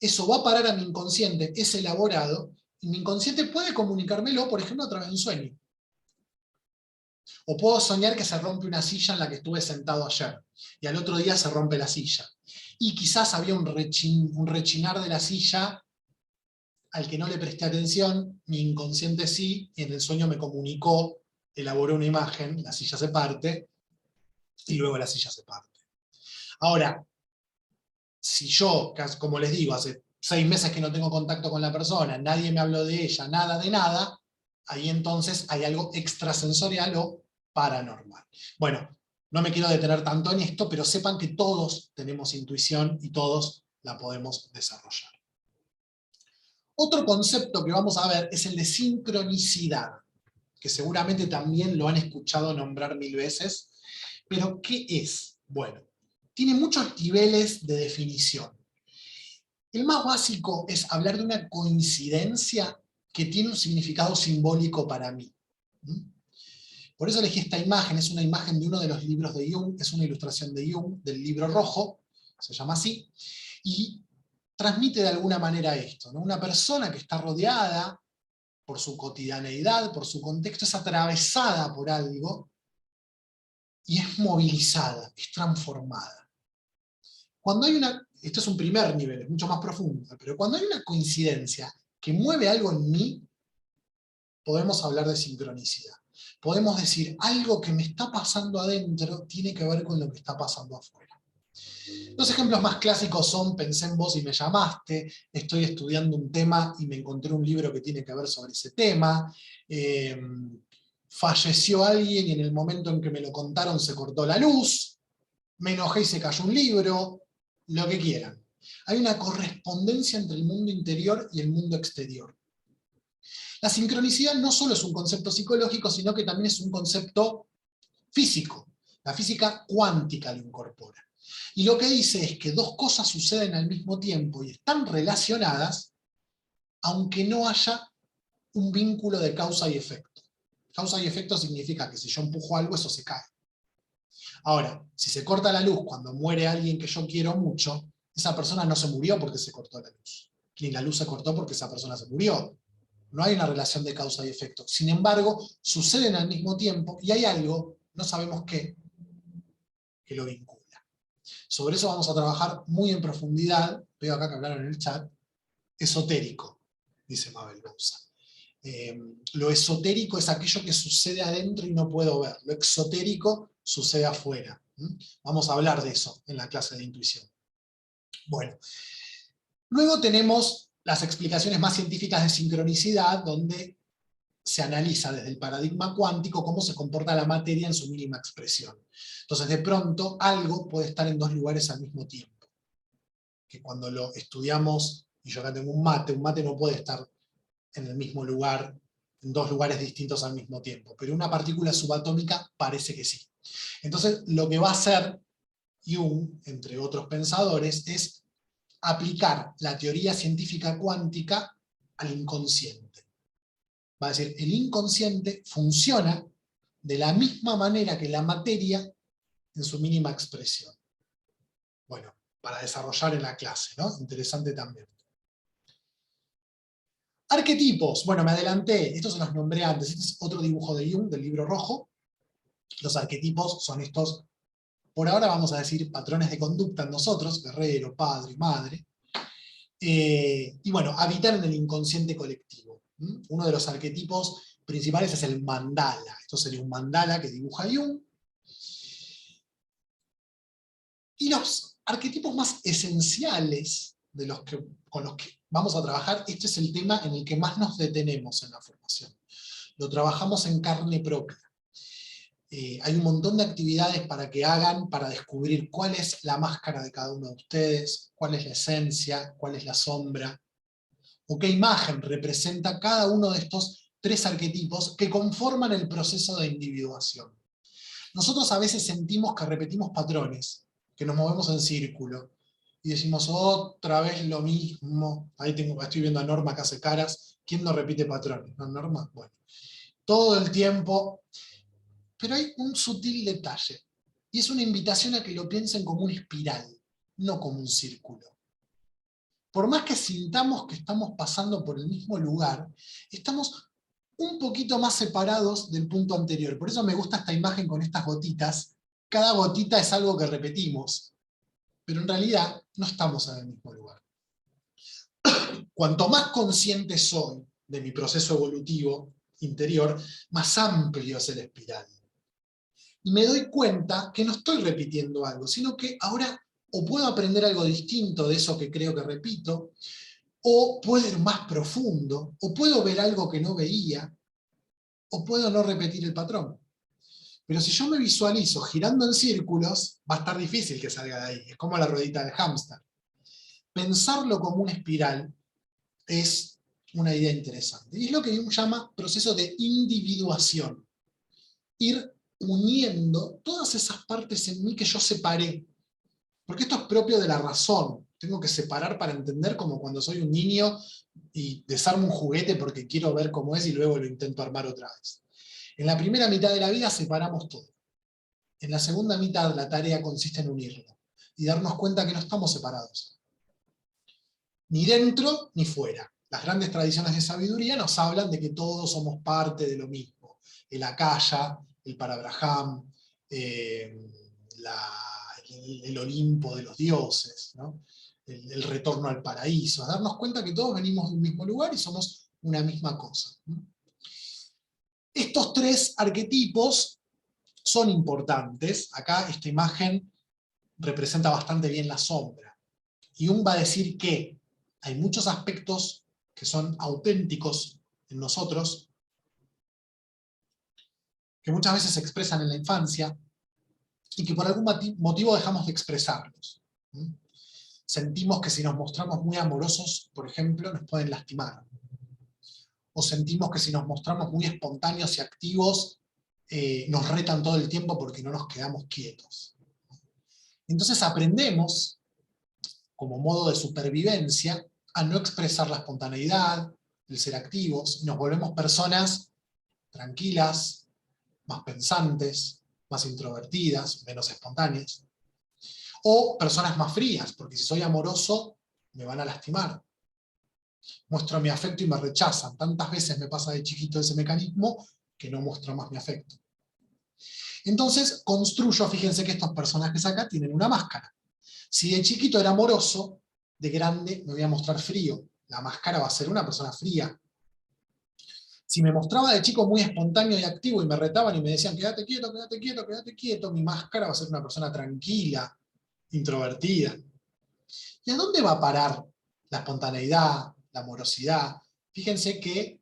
Eso va a parar a mi inconsciente, es elaborado, y mi inconsciente puede comunicármelo, por ejemplo, a través de un sueño. O puedo soñar que se rompe una silla en la que estuve sentado ayer, y al otro día se rompe la silla. Y quizás había un rechinar de la silla al que no le presté atención, mi inconsciente sí, y en el sueño me comunicó, elaboró una imagen, la silla se parte, y luego la silla se parte. Ahora, si yo, como les digo, hace 6 meses que no tengo contacto con la persona, nadie me habló de ella, nada de nada, ahí entonces hay algo extrasensorial o paranormal. Bueno, no me quiero detener tanto en esto, pero sepan que todos tenemos intuición y todos la podemos desarrollar. Otro concepto que vamos a ver es el de sincronicidad, que seguramente también lo han escuchado nombrar 1000 veces, pero ¿qué es? Bueno, tiene muchos niveles de definición. El más básico es hablar de una coincidencia que tiene un significado simbólico para mí. Por eso elegí esta imagen, es una imagen de uno de los libros de Jung, es una ilustración de Jung, del libro rojo, se llama así, y transmite de alguna manera esto, ¿no? Una persona que está rodeada por su cotidianeidad, por su contexto, es atravesada por algo y es movilizada, es transformada. Cuando hay una, esto es un primer nivel, es mucho más profundo, pero cuando hay una coincidencia que mueve algo en mí, podemos hablar de sincronicidad. Podemos decir, algo que me está pasando adentro tiene que ver con lo que está pasando afuera. Los ejemplos más clásicos son, pensé en vos y me llamaste, estoy estudiando un tema y me encontré un libro que tiene que ver sobre ese tema, falleció alguien y en el momento en que me lo contaron se cortó la luz, me enojé y se cayó un libro, lo que quieran. Hay una correspondencia entre el mundo interior y el mundo exterior. La sincronicidad no solo es un concepto psicológico, sino que también es un concepto físico. La física cuántica lo incorpora. Y lo que dice es que dos cosas suceden al mismo tiempo y están relacionadas, aunque no haya un vínculo de causa y efecto. Causa y efecto significa que si yo empujo algo, eso se cae. Ahora, si se corta la luz cuando muere alguien que yo quiero mucho, esa persona no se murió porque se cortó la luz. Ni la luz se cortó porque esa persona se murió. No hay una relación de causa y efecto. Sin embargo, suceden al mismo tiempo y hay algo, no sabemos qué, que lo vincula. Sobre eso vamos a trabajar muy en profundidad. Veo acá que hablaron en el chat. Esotérico, dice Mabel Bouza. Lo esotérico es aquello que sucede adentro y no puedo ver. Lo exotérico sucede afuera. Vamos a hablar de eso en la clase de intuición. Bueno, luego tenemos las explicaciones más científicas de sincronicidad, donde se analiza desde el paradigma cuántico cómo se comporta la materia en su mínima expresión. Entonces, de pronto, algo puede estar en 2 lugares al mismo tiempo. Que cuando lo estudiamos, y yo acá tengo un mate no puede estar en el mismo lugar, en 2 lugares distintos al mismo tiempo, pero una partícula subatómica parece que sí. Entonces, lo que va a hacer Jung, entre otros pensadores, es aplicar la teoría científica cuántica al inconsciente. Va a decir, el inconsciente funciona de la misma manera que la materia en su mínima expresión. Bueno, para desarrollar en la clase, ¿no? Interesante también. Arquetipos, bueno, me adelanté, estos se los nombré antes, este es otro dibujo de Jung, del libro rojo. Los arquetipos son estos, por ahora vamos a decir, patrones de conducta en nosotros, guerrero, padre, madre, y bueno, habitan en el inconsciente colectivo. Uno de los arquetipos principales es el mandala. Esto sería un mandala que dibuja Jung. Y los arquetipos más esenciales con los que vamos a trabajar, este es el tema en el que más nos detenemos en la formación. Lo trabajamos en carne propia. Hay un montón de actividades para que hagan, para descubrir cuál es la máscara de cada uno de ustedes, cuál es la esencia, cuál es la sombra, o qué imagen representa cada uno de estos 3 arquetipos que conforman el proceso de individuación. Nosotros a veces sentimos que repetimos patrones, que nos movemos en círculo, y decimos otra vez lo mismo. Ahí estoy viendo a Norma que hace caras. ¿Quién no repite patrones? ¿No, Norma? Bueno, todo el tiempo. Pero hay un sutil detalle, y es una invitación a que lo piensen como una espiral, no como un círculo. Por más que sintamos que estamos pasando por el mismo lugar, estamos un poquito más separados del punto anterior. Por eso me gusta esta imagen con estas gotitas. Cada gotita es algo que repetimos, pero en realidad no estamos en el mismo lugar. Cuanto más consciente soy de mi proceso evolutivo interior, más amplio es el espiral. Y me doy cuenta que no estoy repitiendo algo, sino que ahora o puedo aprender algo distinto de eso que creo que repito, o puedo ir más profundo, o puedo ver algo que no veía, o puedo no repetir el patrón. Pero si yo me visualizo girando en círculos, va a estar difícil que salga de ahí. Es como la ruedita del hámster. Pensarlo como una espiral es una idea interesante. Y es lo que Jung llama proceso de individuación. Ir uniendo todas esas partes en mí que yo separé. Porque esto es propio de la razón. Tengo que separar para entender, como cuando soy un niño y desarmo un juguete porque quiero ver cómo es y luego lo intento armar otra vez. En la primera mitad de la vida separamos todo. En la segunda mitad la tarea consiste en unirlo y darnos cuenta que no estamos separados. Ni dentro ni fuera. Las grandes tradiciones de sabiduría nos hablan de que todos somos parte de lo mismo. El Akaya, el Parabraham, el Olimpo de los dioses, ¿no? El retorno al paraíso. Darnos cuenta que todos venimos de un mismo lugar y somos una misma cosa. Estos tres arquetipos son importantes. Acá esta imagen representa bastante bien la sombra. Y Jung va a decir que hay muchos aspectos que son auténticos en nosotros, que muchas veces se expresan en la infancia, y que por algún motivo dejamos de expresarlos. Sentimos que si nos mostramos muy amorosos, por ejemplo, nos pueden lastimar. O sentimos que si nos mostramos muy espontáneos y activos, nos retan todo el tiempo porque no nos quedamos quietos. Entonces aprendemos, como modo de supervivencia, a no expresar la espontaneidad, el ser activos, y nos volvemos personas tranquilas, más pensantes, más introvertidas, menos espontáneas. O personas más frías, porque si soy amoroso, me van a lastimar. Muestro mi afecto y me rechazan. Tantas veces me pasa de chiquito ese mecanismo que no muestro más mi afecto. Entonces construyo, fíjense que estos personajes acá tienen una máscara. Si de chiquito era amoroso, de grande me voy a mostrar frío. La máscara va a ser una persona fría. Si me mostraba de chico muy espontáneo y activo y me retaban y me decían quédate quieto, quédate quieto, quédate quieto, mi máscara va a ser una persona tranquila, introvertida. ¿Y a dónde va a parar la espontaneidad, la amorosidad? Fíjense que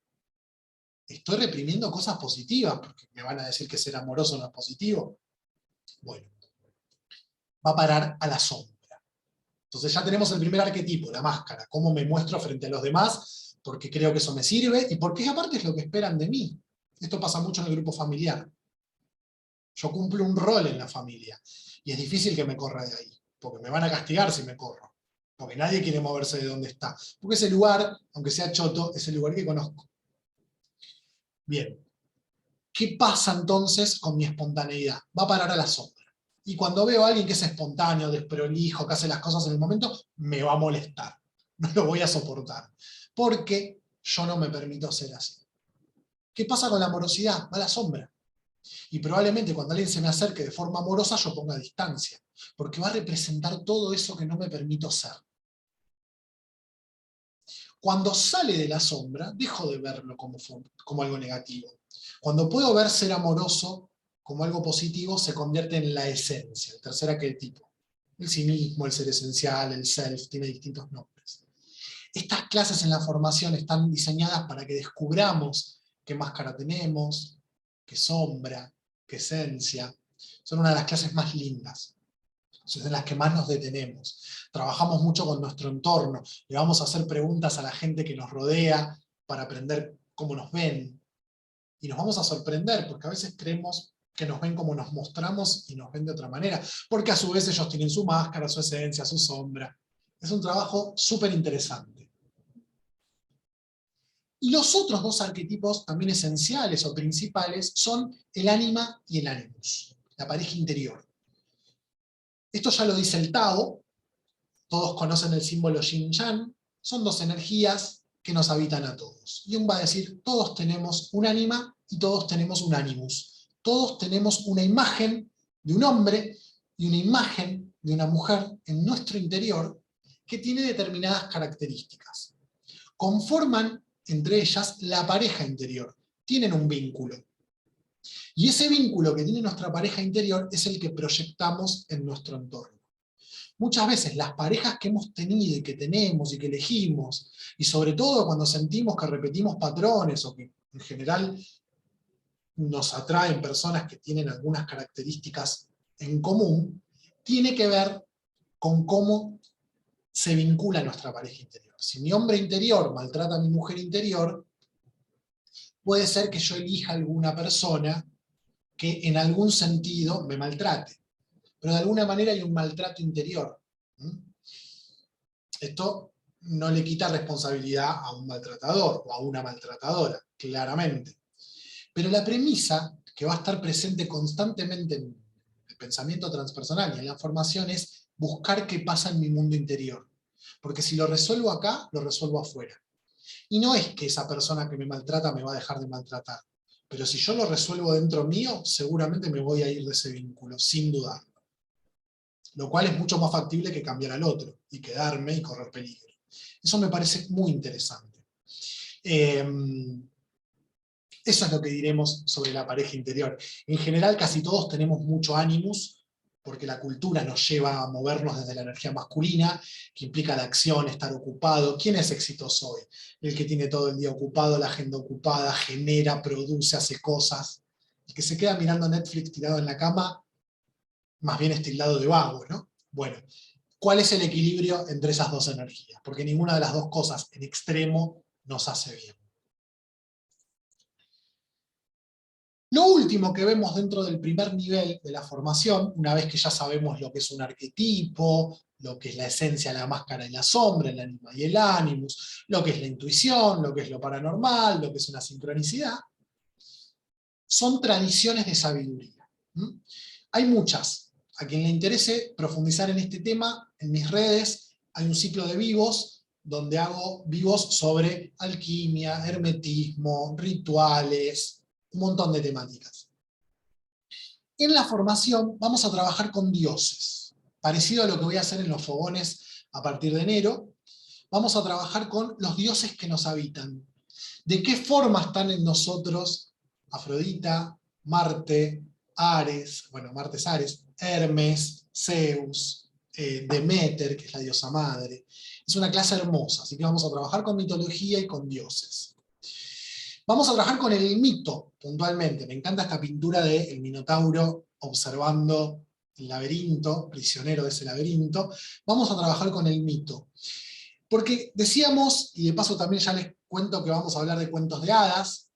estoy reprimiendo cosas positivas, porque me van a decir que ser amoroso no es positivo. Bueno, va a parar a la sombra. Entonces ya tenemos el primer arquetipo, la máscara, cómo me muestro frente a los demás, porque creo que eso me sirve, y porque aparte es lo que esperan de mí. Esto pasa mucho en el grupo familiar. Yo cumplo un rol en la familia, y es difícil que me corra de ahí, porque me van a castigar si me corro, porque nadie quiere moverse de donde está. Porque ese lugar, aunque sea choto, es el lugar que conozco. Bien, ¿qué pasa entonces con mi espontaneidad? Va a parar a la sombra. Y cuando veo a alguien que es espontáneo, desprolijo, que hace las cosas en el momento, me va a molestar. No lo voy a soportar. Porque yo no me permito ser así. ¿Qué pasa con la amorosidad? Va a la sombra. Y probablemente cuando alguien se me acerque de forma amorosa, yo ponga distancia. Porque va a representar todo eso que no me permito ser. Cuando sale de la sombra, dejo de verlo como algo negativo. Cuando puedo ver ser amoroso como algo positivo, se convierte en la esencia, el tercer arquetipo. El sí mismo, el ser esencial, el self, tiene distintos nombres. Estas clases en la formación están diseñadas para que descubramos qué máscara tenemos, qué sombra, qué esencia. Son una de las clases más lindas. Son en las que más nos detenemos. Trabajamos mucho con nuestro entorno, le vamos a hacer preguntas a la gente que nos rodea para aprender cómo nos ven. Y nos vamos a sorprender, porque a veces creemos que nos ven como nos mostramos y nos ven de otra manera, porque a su vez ellos tienen su máscara, su esencia, su sombra. Es un trabajo súper interesante. Y los otros dos arquetipos también esenciales o principales son el ánima y el animus, la pareja interior. Esto ya lo dice el Tao, todos conocen el símbolo Yin-Yang, son dos energías que nos habitan a todos. Jung va a decir, todos tenemos un ánima y todos tenemos un animus. Todos tenemos una imagen de un hombre y una imagen de una mujer en nuestro interior que tiene determinadas características. Conforman entre ellas la pareja interior, tienen un vínculo. Y ese vínculo que tiene nuestra pareja interior es el que proyectamos en nuestro entorno. Muchas veces las parejas que hemos tenido y que tenemos y que elegimos, y sobre todo cuando sentimos que repetimos patrones o que en general nos atraen personas que tienen algunas características en común, tiene que ver con cómo se vincula nuestra pareja interior. Si mi hombre interior maltrata a mi mujer interior, puede ser que yo elija alguna persona que en algún sentido me maltrate. Pero de alguna manera hay un maltrato interior. Esto no le quita responsabilidad a un maltratador o a una maltratadora, claramente. Pero la premisa que va a estar presente constantemente en el pensamiento transpersonal y en la formación es buscar qué pasa en mi mundo interior. Porque si lo resuelvo acá, lo resuelvo afuera. Y no es que esa persona que me maltrata me va a dejar de maltratar. Pero si yo lo resuelvo dentro mío, seguramente me voy a ir de ese vínculo, sin dudarlo. Lo cual es mucho más factible que cambiar al otro, y quedarme y correr peligro. Eso me parece muy interesante. Eso es lo que diremos sobre la pareja interior. En general, casi todos tenemos mucho animus, porque la cultura nos lleva a movernos desde la energía masculina, que implica la acción, estar ocupado. ¿Quién es exitoso hoy? El que tiene todo el día ocupado, la agenda ocupada, genera, produce, hace cosas. El que se queda mirando Netflix tirado en la cama, más bien es tildado de vago, ¿no? Bueno, ¿cuál es el equilibrio entre esas dos energías? Porque ninguna de las dos cosas en extremo nos hace bien. Lo último que vemos dentro del primer nivel de la formación, una vez que ya sabemos lo que es un arquetipo, lo que es la esencia, la máscara y la sombra, el ánima y el animus, lo que es la intuición, lo que es lo paranormal, lo que es una sincronicidad, son tradiciones de sabiduría. Hay muchas. A quien le interese profundizar en este tema, en mis redes hay un ciclo de vivos donde hago vivos sobre alquimia, hermetismo, rituales, un montón de temáticas. En la formación vamos a trabajar con dioses, parecido a lo que voy a hacer en los fogones a partir de enero. Vamos a trabajar con los dioses que nos habitan. ¿De qué forma están en nosotros Afrodita, Marte, Ares, bueno, Marte es Ares, Hermes, Zeus, Deméter, que es la diosa madre? Es una clase hermosa, así que vamos a trabajar con mitología y con dioses. Vamos a trabajar con el mito, puntualmente. Me encanta esta pintura del Minotauro observando el laberinto, prisionero de ese laberinto. Vamos a trabajar con el mito. Porque decíamos, y de paso también ya les cuento que vamos a hablar de cuentos de hadas.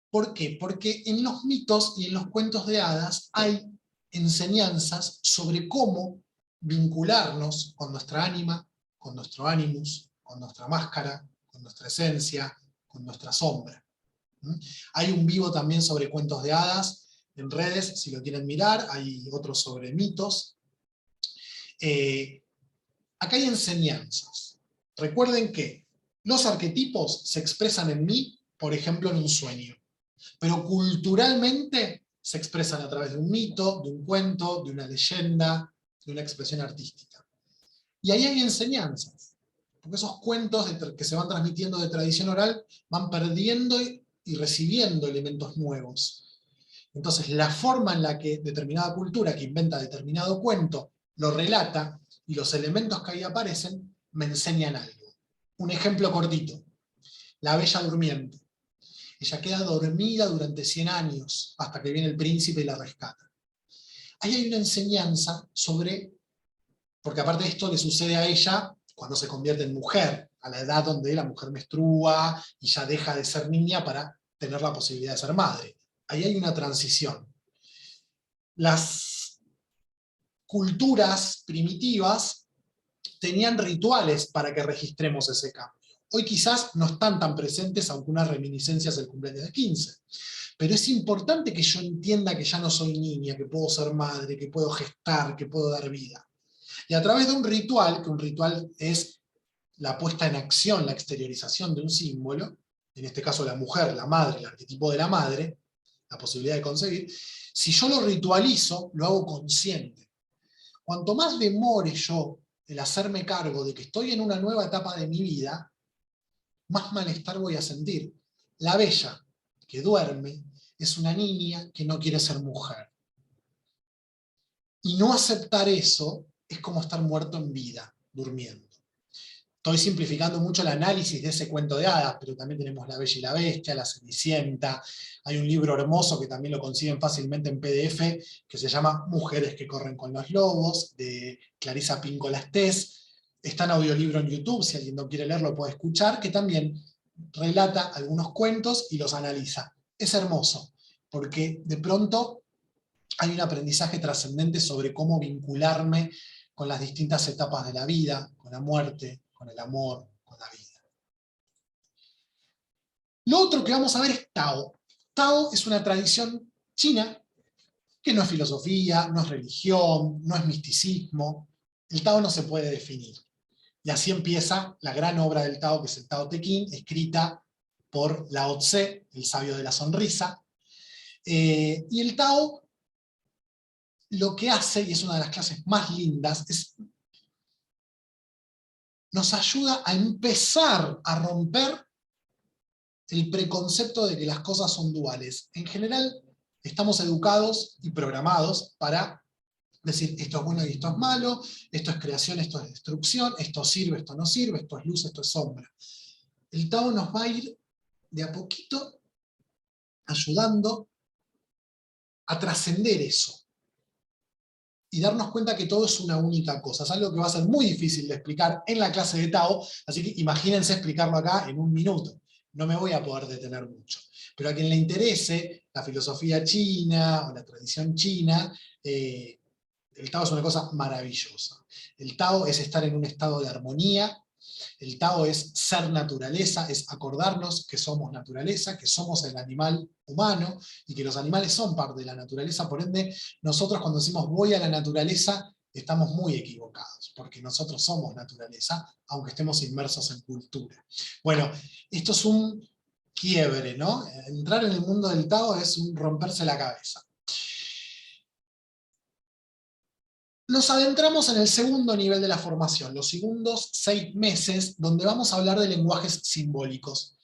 ¿Por qué? Porque en los mitos y en los cuentos de hadas hay enseñanzas sobre cómo vincularnos con nuestra ánima, con nuestro animus, con nuestra máscara, con nuestra esencia, con nuestra sombra. Hay un vivo también sobre cuentos de hadas en redes, si lo quieren mirar, hay otros sobre mitos. Acá hay enseñanzas. Recuerden que los arquetipos se expresan en mí, por ejemplo, en un sueño. Pero culturalmente se expresan a través de un mito, de un cuento, de una leyenda, de una expresión artística. Y ahí hay enseñanzas. Porque esos cuentos que se van transmitiendo de tradición oral van perdiendo y recibiendo elementos nuevos. Entonces, la forma en la que determinada cultura que inventa determinado cuento lo relata y los elementos que ahí aparecen me enseñan algo. Un ejemplo cortito. La Bella Durmiente. Ella queda dormida durante 100 años hasta que viene el príncipe y la rescata. Ahí hay una enseñanza sobre, porque aparte de esto le sucede a ella cuando se convierte en mujer, a la edad donde la mujer menstrua y ya deja de ser niña para tener la posibilidad de ser madre. ahí hay una transición. Las culturas primitivas tenían rituales para que registremos ese cambio. Hoy quizás no están tan presentes, aunque unas reminiscencias del cumpleaños de 15. Pero es importante que yo entienda que ya no soy niña, que puedo ser madre, que puedo gestar, que puedo dar vida. Y a través de un ritual, que un ritual es la puesta en acción, la exteriorización de un símbolo, en este caso la mujer, la madre, el arquetipo de la madre, la posibilidad de concebir, si yo lo ritualizo, lo hago consciente. Cuanto más demore yo el hacerme cargo de que estoy en una nueva etapa de mi vida, más malestar voy a sentir. La bella que duerme es una niña que no quiere ser mujer. Y no aceptar eso es como estar muerto en vida, durmiendo. Estoy simplificando mucho el análisis de ese cuento de hadas, pero también tenemos La Bella y la Bestia, La Cenicienta. Hay un libro hermoso que también lo consiguen fácilmente en PDF, que se llama Mujeres que corren con los lobos, de Clarisa Pinkola Estés. Está en audiolibro en YouTube, si alguien no quiere leerlo puede escuchar, que también relata algunos cuentos y los analiza. Es hermoso, porque de pronto hay un aprendizaje trascendente sobre cómo vincularme con las distintas etapas de la vida, con la muerte, con el amor, con la vida. Lo otro que vamos a ver es Tao. Tao es una tradición china que no es filosofía, no es religión, no es misticismo. El Tao no se puede definir. Y así empieza la gran obra del Tao, que es el Tao Te Ching, escrita por Lao Tse, el sabio de la sonrisa. Y el Tao lo que hace, y es una de las clases más lindas, es nos ayuda a empezar a romper el preconcepto de que las cosas son duales. En general, estamos educados y programados para decir esto es bueno y esto es malo, esto es creación, esto es destrucción, esto sirve, esto no sirve, esto es luz, esto es sombra. El Tao nos va a ir de a poquito ayudando a trascender eso y darnos cuenta que todo es una única cosa. Es algo que va a ser muy difícil de explicar en la clase de Tao, así que imagínense explicarlo acá en un minuto. No me voy a poder detener mucho. Pero a quien le interese la filosofía china o la tradición china, el Tao es una cosa maravillosa. El Tao es estar en un estado de armonía. El Tao es ser naturaleza, es acordarnos que somos naturaleza, que somos el animal humano y que los animales son parte de la naturaleza. Por ende, nosotros cuando decimos voy a la naturaleza, estamos muy equivocados, porque nosotros somos naturaleza, aunque estemos inmersos en cultura. Bueno, esto es un quiebre, ¿no? Entrar en el mundo del Tao es un romperse la cabeza. Nos adentramos en el segundo nivel de la formación, los segundos 6 meses, donde vamos a hablar de lenguajes simbólicos.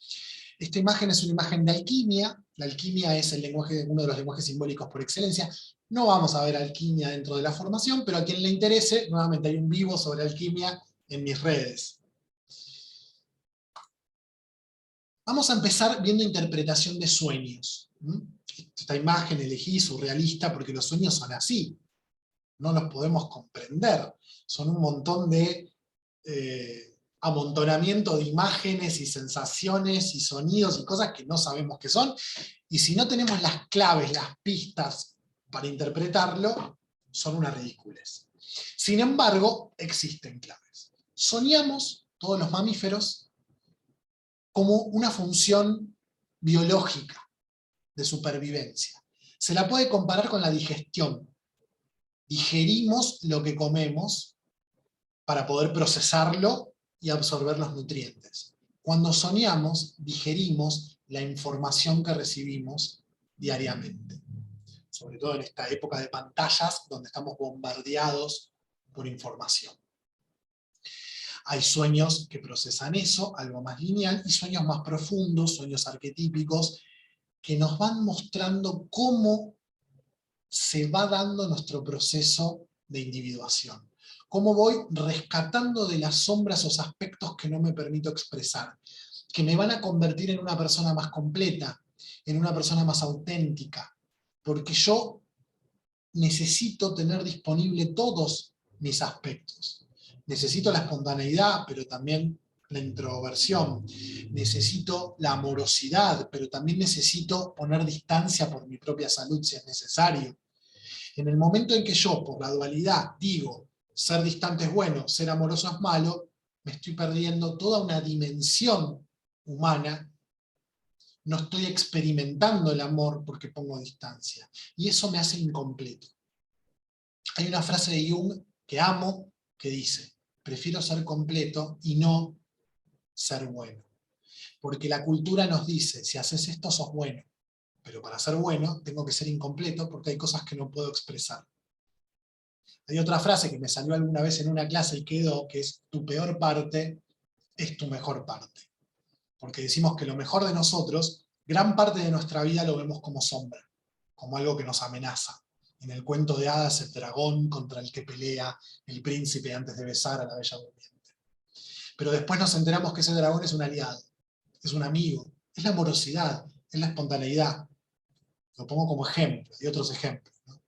Esta imagen es una imagen de alquimia. La alquimia es uno de los lenguajes simbólicos por excelencia. No vamos a ver alquimia dentro de la formación, pero a quien le interese, nuevamente hay un vivo sobre alquimia en mis redes. Vamos a empezar viendo interpretación de sueños. Esta imagen elegí surrealista porque los sueños son así. No los podemos comprender. Son un montón de amontonamiento de imágenes y sensaciones y sonidos y cosas que no sabemos qué son. Y si no tenemos las claves, las pistas para interpretarlo, son una ridiculez. Sin embargo, existen claves. Soñamos, todos los mamíferos, como una función biológica de supervivencia. Se la puede comparar con la digestión. Digerimos lo que comemos para poder procesarlo y absorber los nutrientes. Cuando soñamos, digerimos la información que recibimos diariamente. Sobre todo en esta época de pantallas, donde estamos bombardeados por información. Hay sueños que procesan eso, algo más lineal, y sueños más profundos, sueños arquetípicos, que nos van mostrando cómo se va dando nuestro proceso de individuación. Cómo voy rescatando de las sombras esos aspectos que no me permito expresar, que me van a convertir en una persona más completa, en una persona más auténtica, porque yo necesito tener disponible todos mis aspectos. Necesito la espontaneidad, pero también la introversión, necesito la amorosidad, pero también necesito poner distancia por mi propia salud si es necesario. En el momento en que yo, por la dualidad, digo, ser distante es bueno, ser amoroso es malo, me estoy perdiendo toda una dimensión humana, no estoy experimentando el amor porque pongo distancia. Y eso me hace incompleto. Hay una frase de Jung que amo, que dice, prefiero ser completo y no ser bueno. Porque la cultura nos dice, si haces esto sos bueno, pero para ser bueno tengo que ser incompleto porque hay cosas que no puedo expresar. Hay otra frase que me salió alguna vez en una clase y quedó, que es, tu peor parte es tu mejor parte. Porque decimos que lo mejor de nosotros, gran parte de nuestra vida lo vemos como sombra, como algo que nos amenaza. En el cuento de hadas, el dragón contra el que pelea el príncipe antes de besar a la bella durmiente. Pero después nos enteramos que ese dragón es un aliado, es un amigo, es la amorosidad, es la espontaneidad. Lo pongo como ejemplo, y otros ejemplos, ¿no?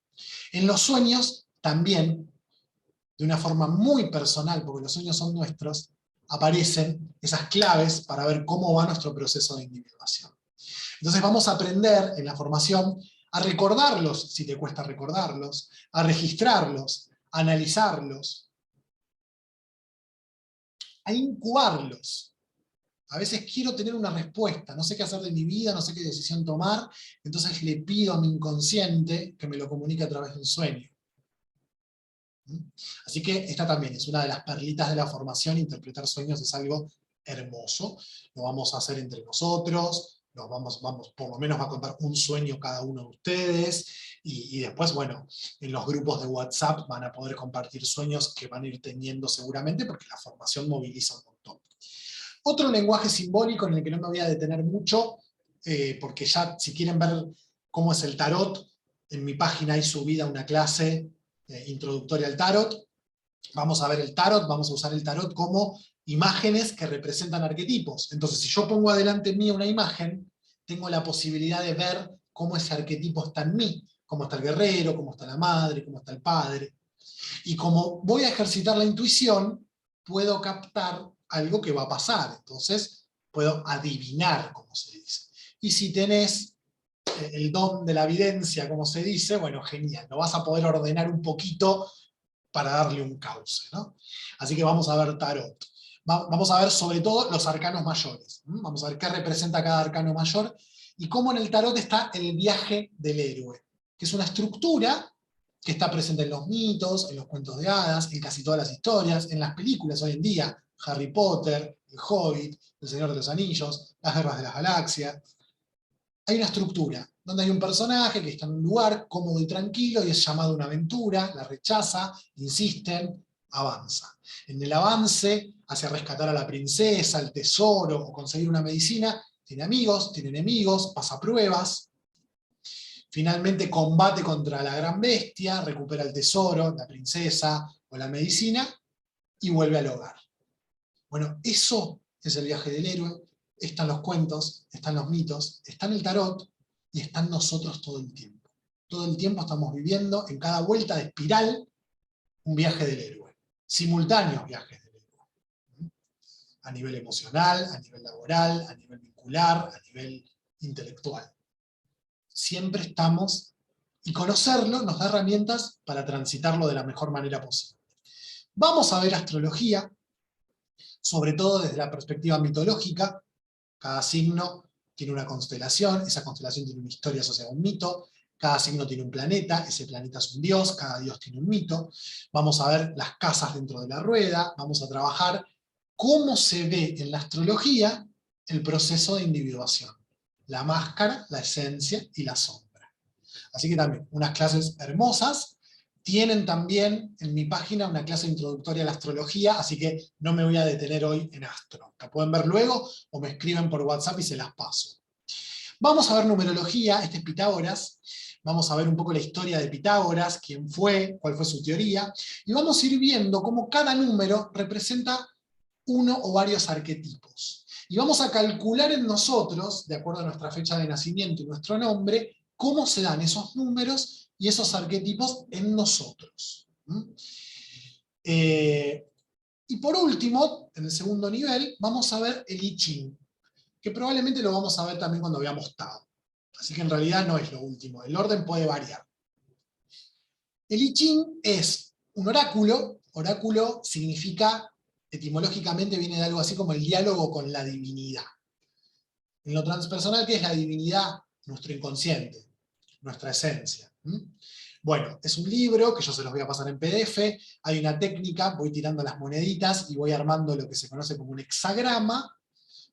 En los sueños, también, de una forma muy personal, porque los sueños son nuestros, aparecen esas claves para ver cómo va nuestro proceso de individuación. Entonces vamos a aprender en la formación a recordarlos, si te cuesta recordarlos, a registrarlos, a analizarlos, a incubarlos. A veces quiero tener una respuesta, no sé qué hacer de mi vida, no sé qué decisión tomar, entonces le pido a mi inconsciente que me lo comunique a través de un sueño. Así que esta también es una de las perlitas de la formación. Interpretar sueños es algo hermoso. Lo vamos a hacer entre nosotros, por lo menos va a contar un sueño cada uno de ustedes, y después, bueno, en los grupos de WhatsApp van a poder compartir sueños que van a ir teniendo seguramente, porque la formación moviliza un montón. Otro lenguaje simbólico en el que no me voy a detener mucho, porque ya si quieren ver cómo es el tarot, en mi página hay subida una clase introductoria al tarot. Vamos a ver el tarot, vamos a usar el tarot como imágenes que representan arquetipos. Entonces, si yo pongo adelante mío una imagen, tengo la posibilidad de ver cómo ese arquetipo está en mí, cómo está el guerrero, cómo está la madre, cómo está el padre. Y como voy a ejercitar la intuición, puedo captar algo que va a pasar. Entonces, puedo adivinar, como se dice. Y si tenés el don de la evidencia, como se dice, bueno, genial, lo vas a poder ordenar un poquito para darle un cauce, ¿no? Así que vamos a ver tarot. Vamos a ver sobre todo los arcanos mayores. Vamos a ver qué representa cada arcano mayor y cómo en el tarot está el viaje del héroe, que es una estructura que está presente en los mitos, en los cuentos de hadas, en casi todas las historias, en las películas hoy en día, Harry Potter, El Hobbit, El Señor de los Anillos, Las Guerras de las Galaxias. Hay una estructura, donde hay un personaje que está en un lugar cómodo y tranquilo y es llamado a una aventura, la rechaza, insisten, avanza. En el avance, hacia rescatar a la princesa, el tesoro o conseguir una medicina, tiene amigos, tiene enemigos, pasa pruebas. Finalmente combate contra la gran bestia, recupera el tesoro, la princesa o la medicina y vuelve al hogar. Bueno, eso es el viaje del héroe. Están los cuentos, están los mitos, está en el tarot y están nosotros todo el tiempo. Todo el tiempo estamos viviendo en cada vuelta de espiral un viaje del héroe. Simultáneos viajes del héroe. A nivel emocional, a nivel laboral, a nivel vincular, a nivel intelectual. Siempre estamos, y conocerlo nos da herramientas para transitarlo de la mejor manera posible. Vamos a ver astrología, sobre todo desde la perspectiva mitológica. Cada signo tiene una constelación, esa constelación tiene una historia asociada a un mito, cada signo tiene un planeta, ese planeta es un dios, cada dios tiene un mito. Vamos a ver las casas dentro de la rueda, vamos a trabajar cómo se ve en la astrología el proceso de individuación. La máscara, la esencia y la sombra. Así que también, unas clases hermosas. Tienen también en mi página una clase introductoria a la astrología, así que no me voy a detener hoy en astro. La pueden ver luego o me escriben por WhatsApp y se las paso. Vamos a ver numerología, este es Pitágoras. Vamos a ver un poco la historia de Pitágoras, quién fue, cuál fue su teoría, y vamos a ir viendo cómo cada número representa uno o varios arquetipos. Y vamos a calcular en nosotros, de acuerdo a nuestra fecha de nacimiento y nuestro nombre, cómo se dan esos números y esos arquetipos en nosotros. Y por último, en el segundo nivel, vamos a ver el I Ching, que probablemente lo vamos a ver también cuando veamos Tao. Así que en realidad no es lo último, el orden puede variar. El I Ching es un oráculo. Oráculo significa, etimológicamente viene de algo así como el diálogo con la divinidad. En lo transpersonal, ¿qué es la divinidad? Nuestro inconsciente, nuestra esencia. Bueno, es un libro que yo se los voy a pasar en PDF, hay una técnica, voy tirando las moneditas y voy armando lo que se conoce como un hexagrama,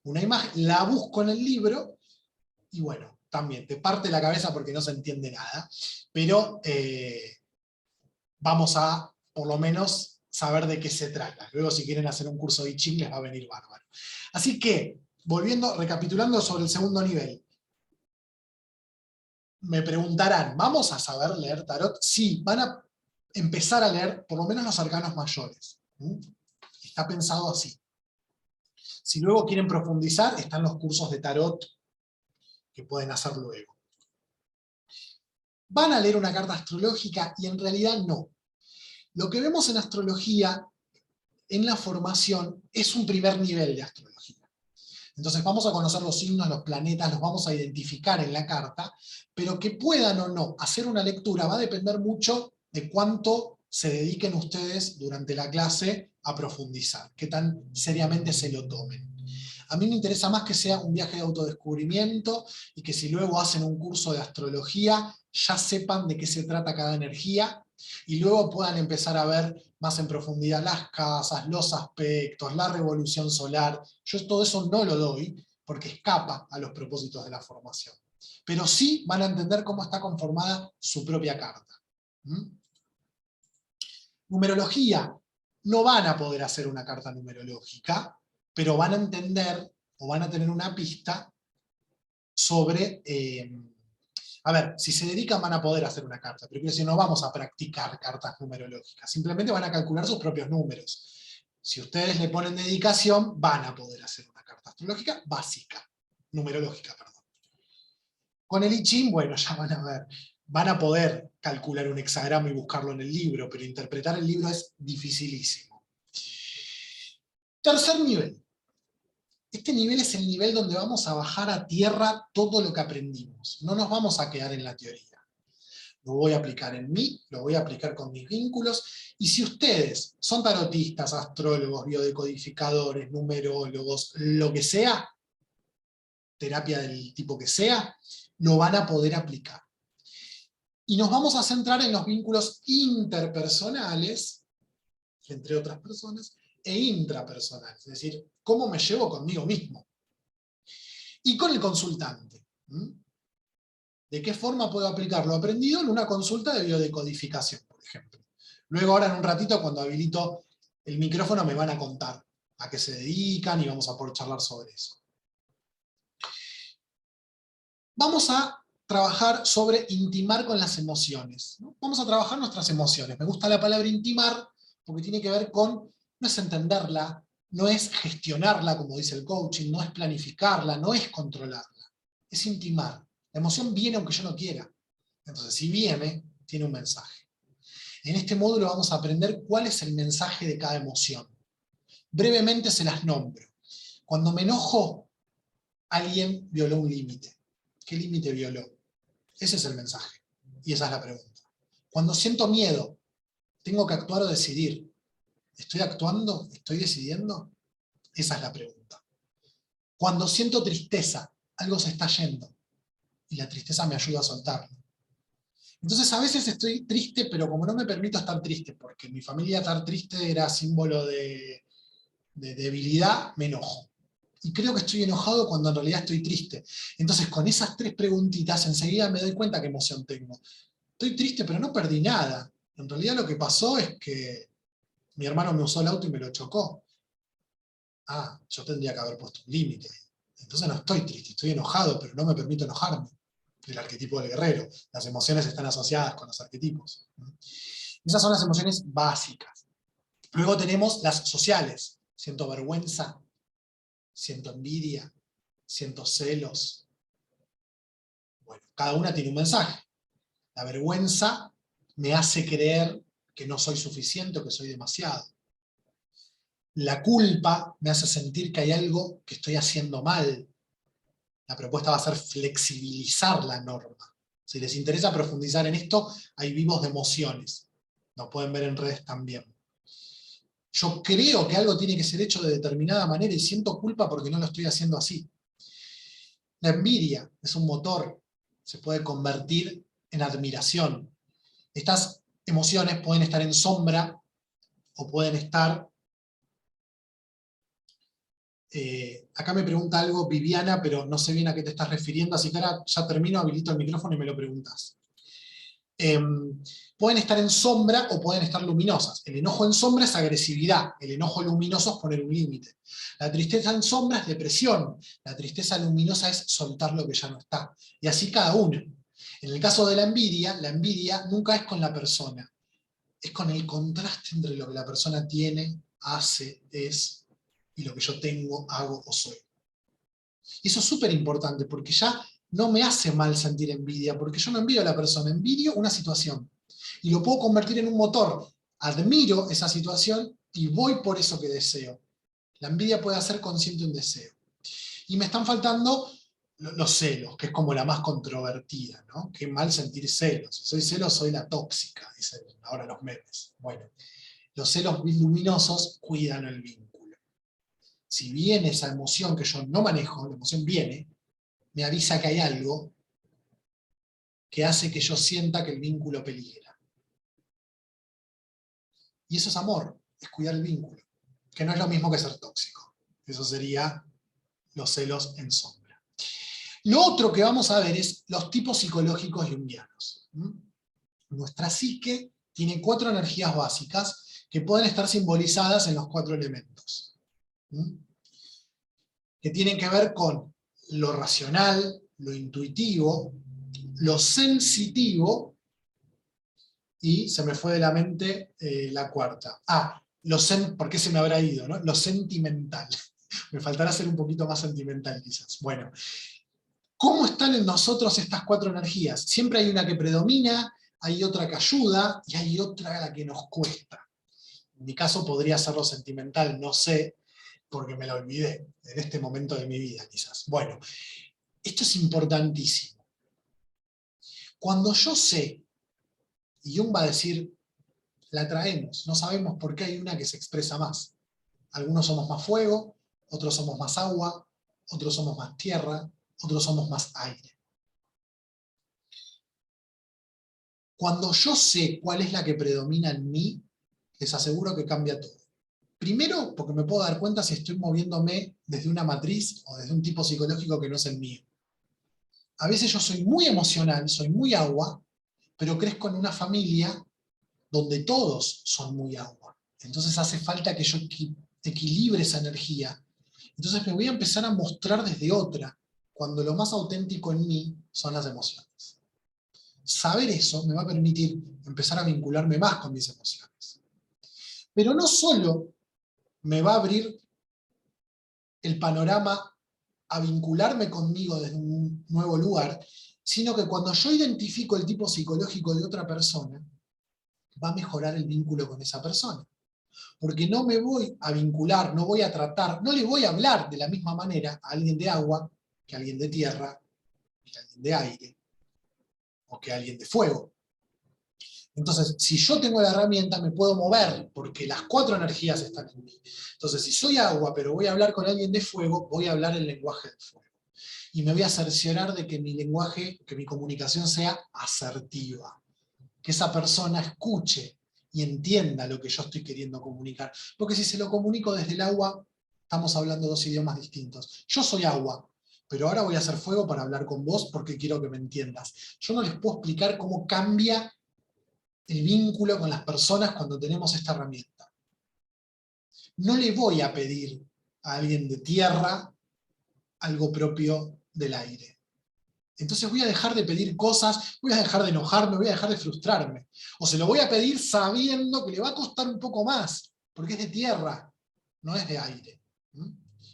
una imagen, la busco en el libro, y bueno, también te parte la cabeza porque no se entiende nada, pero vamos a, por lo menos, saber de qué se trata. Luego, si quieren hacer un curso de I Ching, les va a venir bárbaro. Así que, volviendo, recapitulando sobre el segundo nivel, me preguntarán, ¿vamos a saber leer tarot? Sí, van a empezar a leer por lo menos los arcanos mayores. Está pensado así. Si luego quieren profundizar, están los cursos de tarot que pueden hacer luego. Van a leer una carta astrológica y en realidad no. Lo que vemos en astrología, en la formación, es un primer nivel de astrología. Entonces vamos a conocer los signos, los planetas, los vamos a identificar en la carta, pero que puedan o no hacer una lectura va a depender mucho de cuánto se dediquen ustedes durante la clase a profundizar, qué tan seriamente se lo tomen. A mí me interesa más que sea un viaje de autodescubrimiento y que si luego hacen un curso de astrología ya sepan de qué se trata cada energía y luego puedan empezar a ver más en profundidad las casas, los aspectos, la revolución solar. Yo todo eso no lo doy porque escapa a los propósitos de la formación. Pero sí van a entender cómo está conformada su propia carta. Numerología. No van a poder hacer una carta numerológica, pero van a entender o van a tener una pista sobre... a ver, si se dedican van a poder hacer una carta, pero quiero decir, no vamos a practicar cartas numerológicas, simplemente van a calcular sus propios números. Si ustedes le ponen dedicación, van a poder hacer una carta astrológica básica, numerológica, perdón. Con el I Ching, bueno, ya van a ver, van a poder calcular un hexagrama y buscarlo en el libro, pero interpretar el libro es dificilísimo. Tercer nivel. Este nivel es el nivel donde vamos a bajar a tierra todo lo que aprendimos. No nos vamos a quedar en la teoría. Lo voy a aplicar en mí, lo voy a aplicar con mis vínculos, y si ustedes son tarotistas, astrólogos, biodecodificadores, numerólogos, lo que sea, terapia del tipo que sea, lo van a poder aplicar. Y nos vamos a centrar en los vínculos interpersonales, entre otras personas, e intrapersonales, es decir, cómo me llevo conmigo mismo. Y con el consultante. ¿De qué forma puedo aplicar lo aprendido en una consulta de biodecodificación, por ejemplo? Luego ahora en un ratito, cuando habilito el micrófono, me van a contar a qué se dedican y vamos a poder charlar sobre eso. Vamos a trabajar sobre intimar con las emociones, ¿no? Vamos a trabajar nuestras emociones. Me gusta la palabra intimar porque tiene que ver con, no es entenderla, no es gestionarla, como dice el coaching, no es planificarla, no es controlarla, es intimar. La emoción viene aunque yo no quiera. Entonces, si viene, tiene un mensaje. En este módulo vamos a aprender cuál es el mensaje de cada emoción. Brevemente se las nombro. Cuando me enojo, alguien violó un límite. ¿Qué límite violó? Ese es el mensaje. Y esa es la pregunta. Cuando siento miedo, ¿tengo que actuar o decidir? ¿Estoy actuando? ¿Estoy decidiendo? Esa es la pregunta. Cuando siento tristeza, algo se está yendo. Y la tristeza me ayuda a soltarlo. Entonces a veces estoy triste, pero como no me permito estar triste, porque en mi familia estar triste era símbolo de debilidad, me enojo. Y creo que estoy enojado cuando en realidad estoy triste. Entonces con esas tres preguntitas enseguida me doy cuenta qué emoción tengo. Estoy triste, pero no perdí nada. En realidad lo que pasó es que mi hermano me usó el auto y me lo chocó. Ah, yo tendría que haber puesto un límite. Entonces no estoy triste, estoy enojado, pero no me permito enojarme. El arquetipo del guerrero. Las emociones están asociadas con los arquetipos. Esas son las emociones básicas. Luego tenemos las sociales. Siento vergüenza, siento envidia, siento celos. Bueno, cada una tiene un mensaje. La vergüenza me hace creer que no soy suficiente o que soy demasiado. La culpa me hace sentir que hay algo que estoy haciendo mal. La propuesta va a ser flexibilizar la norma. Si les interesa profundizar en esto, hay vivos de emociones. Lo pueden ver en redes también. Yo creo que algo tiene que ser hecho de determinada manera y siento culpa porque no lo estoy haciendo así. La envidia es un motor, se puede convertir en admiración. Estas emociones pueden estar en sombra o pueden estar... acá me pregunta algo Viviana, pero no sé bien a qué te estás refiriendo, así que ahora ya termino, habilito el micrófono y me lo preguntas. Pueden estar en sombra o pueden estar luminosas. El enojo en sombra es agresividad, el enojo luminoso es poner un límite. La tristeza en sombra es depresión, la tristeza luminosa es soltar lo que ya no está. Y así cada una. En el caso de la envidia nunca es con la persona, es con el contraste entre lo que la persona tiene, hace, es, y lo que yo tengo, hago o soy. Y eso es súper importante, porque ya no me hace mal sentir envidia, porque yo no envidio a la persona, envidio una situación. Y lo puedo convertir en un motor. Admiro esa situación y voy por eso que deseo. La envidia puede hacer consciente un deseo. Y me están faltando los celos, que es como la más controvertida, ¿no? Qué mal sentir celos. Si soy celos, soy la tóxica, dicen ahora los memes. Bueno, los celos luminosos cuidan el vínculo. Si viene esa emoción que yo no manejo, la emoción viene, me avisa que hay algo que hace que yo sienta que el vínculo peligra. Y eso es amor, es cuidar el vínculo, que no es lo mismo que ser tóxico. Eso sería los celos en sombra. Lo otro que vamos a ver es los tipos psicológicos junguianos. Nuestra psique tiene 4 energías básicas que pueden estar simbolizadas en los 4 elementos. Que tienen que ver con lo racional, lo intuitivo, lo sensitivo, y se me fue de la mente la cuarta. ¿Por qué se me habrá ido? ¿No? Lo sentimental. Me faltará ser un poquito más sentimental quizás. Bueno, ¿cómo están en nosotros estas 4 energías? Siempre hay una que predomina, hay otra que ayuda, y hay otra a la que nos cuesta. En mi caso podría ser lo sentimental, no sé, porque me la olvidé en este momento de mi vida quizás. Bueno, esto es importantísimo. Cuando yo sé, y Jung va a decir, la traemos, no sabemos por qué hay una que se expresa más. Algunos somos más fuego, otros somos más agua, otros somos más tierra, otros somos más aire. Cuando yo sé cuál es la que predomina en mí, les aseguro que cambia todo. Primero, porque me puedo dar cuenta si estoy moviéndome desde una matriz o desde un tipo psicológico que no es el mío. A veces yo soy muy emocional, soy muy agua, pero crezco en una familia donde todos son muy agua. Entonces hace falta que yo equilibre esa energía. Entonces me voy a empezar a mostrar desde otra, cuando lo más auténtico en mí son las emociones. Saber eso me va a permitir empezar a vincularme más con mis emociones. Pero no solo me va a abrir el panorama a vincularme conmigo desde un nuevo lugar, sino que cuando yo identifico el tipo psicológico de otra persona, va a mejorar el vínculo con esa persona. Porque no me voy a vincular, no voy a tratar, no le voy a hablar de la misma manera a alguien de agua, que a alguien de tierra, que a alguien de aire, o que a alguien de fuego. Entonces, si yo tengo la herramienta, me puedo mover, porque las 4 energías están en mí. Entonces, si soy agua, pero voy a hablar con alguien de fuego, voy a hablar el lenguaje del fuego. Y me voy a cerciorar de que mi lenguaje, que mi comunicación sea asertiva. Que esa persona escuche y entienda lo que yo estoy queriendo comunicar. Porque si se lo comunico desde el agua, estamos hablando 2 idiomas distintos. Yo soy agua, pero ahora voy a hacer fuego para hablar con vos porque quiero que me entiendas. Yo no les puedo explicar cómo cambia el vínculo con las personas cuando tenemos esta herramienta. No le voy a pedir a alguien de tierra algo propio del aire. Entonces voy a dejar de pedir cosas, voy a dejar de enojarme, voy a dejar de frustrarme. O se lo voy a pedir sabiendo que le va a costar un poco más, porque es de tierra, no es de aire.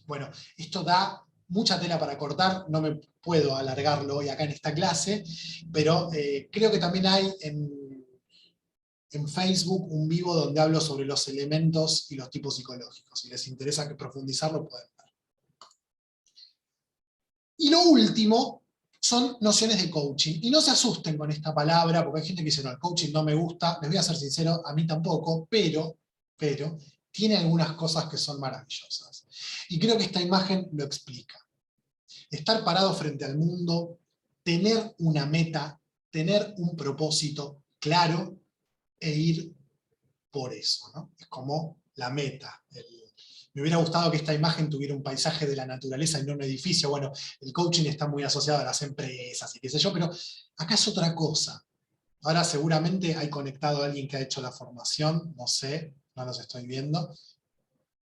Bueno, esto da mucha tela para cortar, no me puedo alargarlo hoy acá en esta clase, pero creo que también hay en Facebook un vivo donde hablo sobre los elementos y los tipos psicológicos. Si les interesa profundizarlo, pueden ver. Y lo último son nociones de coaching. Y no se asusten con esta palabra, porque hay gente que dice, no, el coaching no me gusta. Les voy a ser sincero, a mí tampoco, pero tiene algunas cosas que son maravillosas. Y creo que esta imagen lo explica. Estar parado frente al mundo, tener una meta, tener un propósito claro e ir por eso, ¿no? Es como la meta. Me hubiera gustado que esta imagen tuviera un paisaje de la naturaleza y no un edificio. Bueno, el coaching está muy asociado a las empresas y qué sé yo, pero acá es otra cosa. Ahora seguramente hay conectado a alguien que ha hecho la formación, no sé, no los estoy viendo.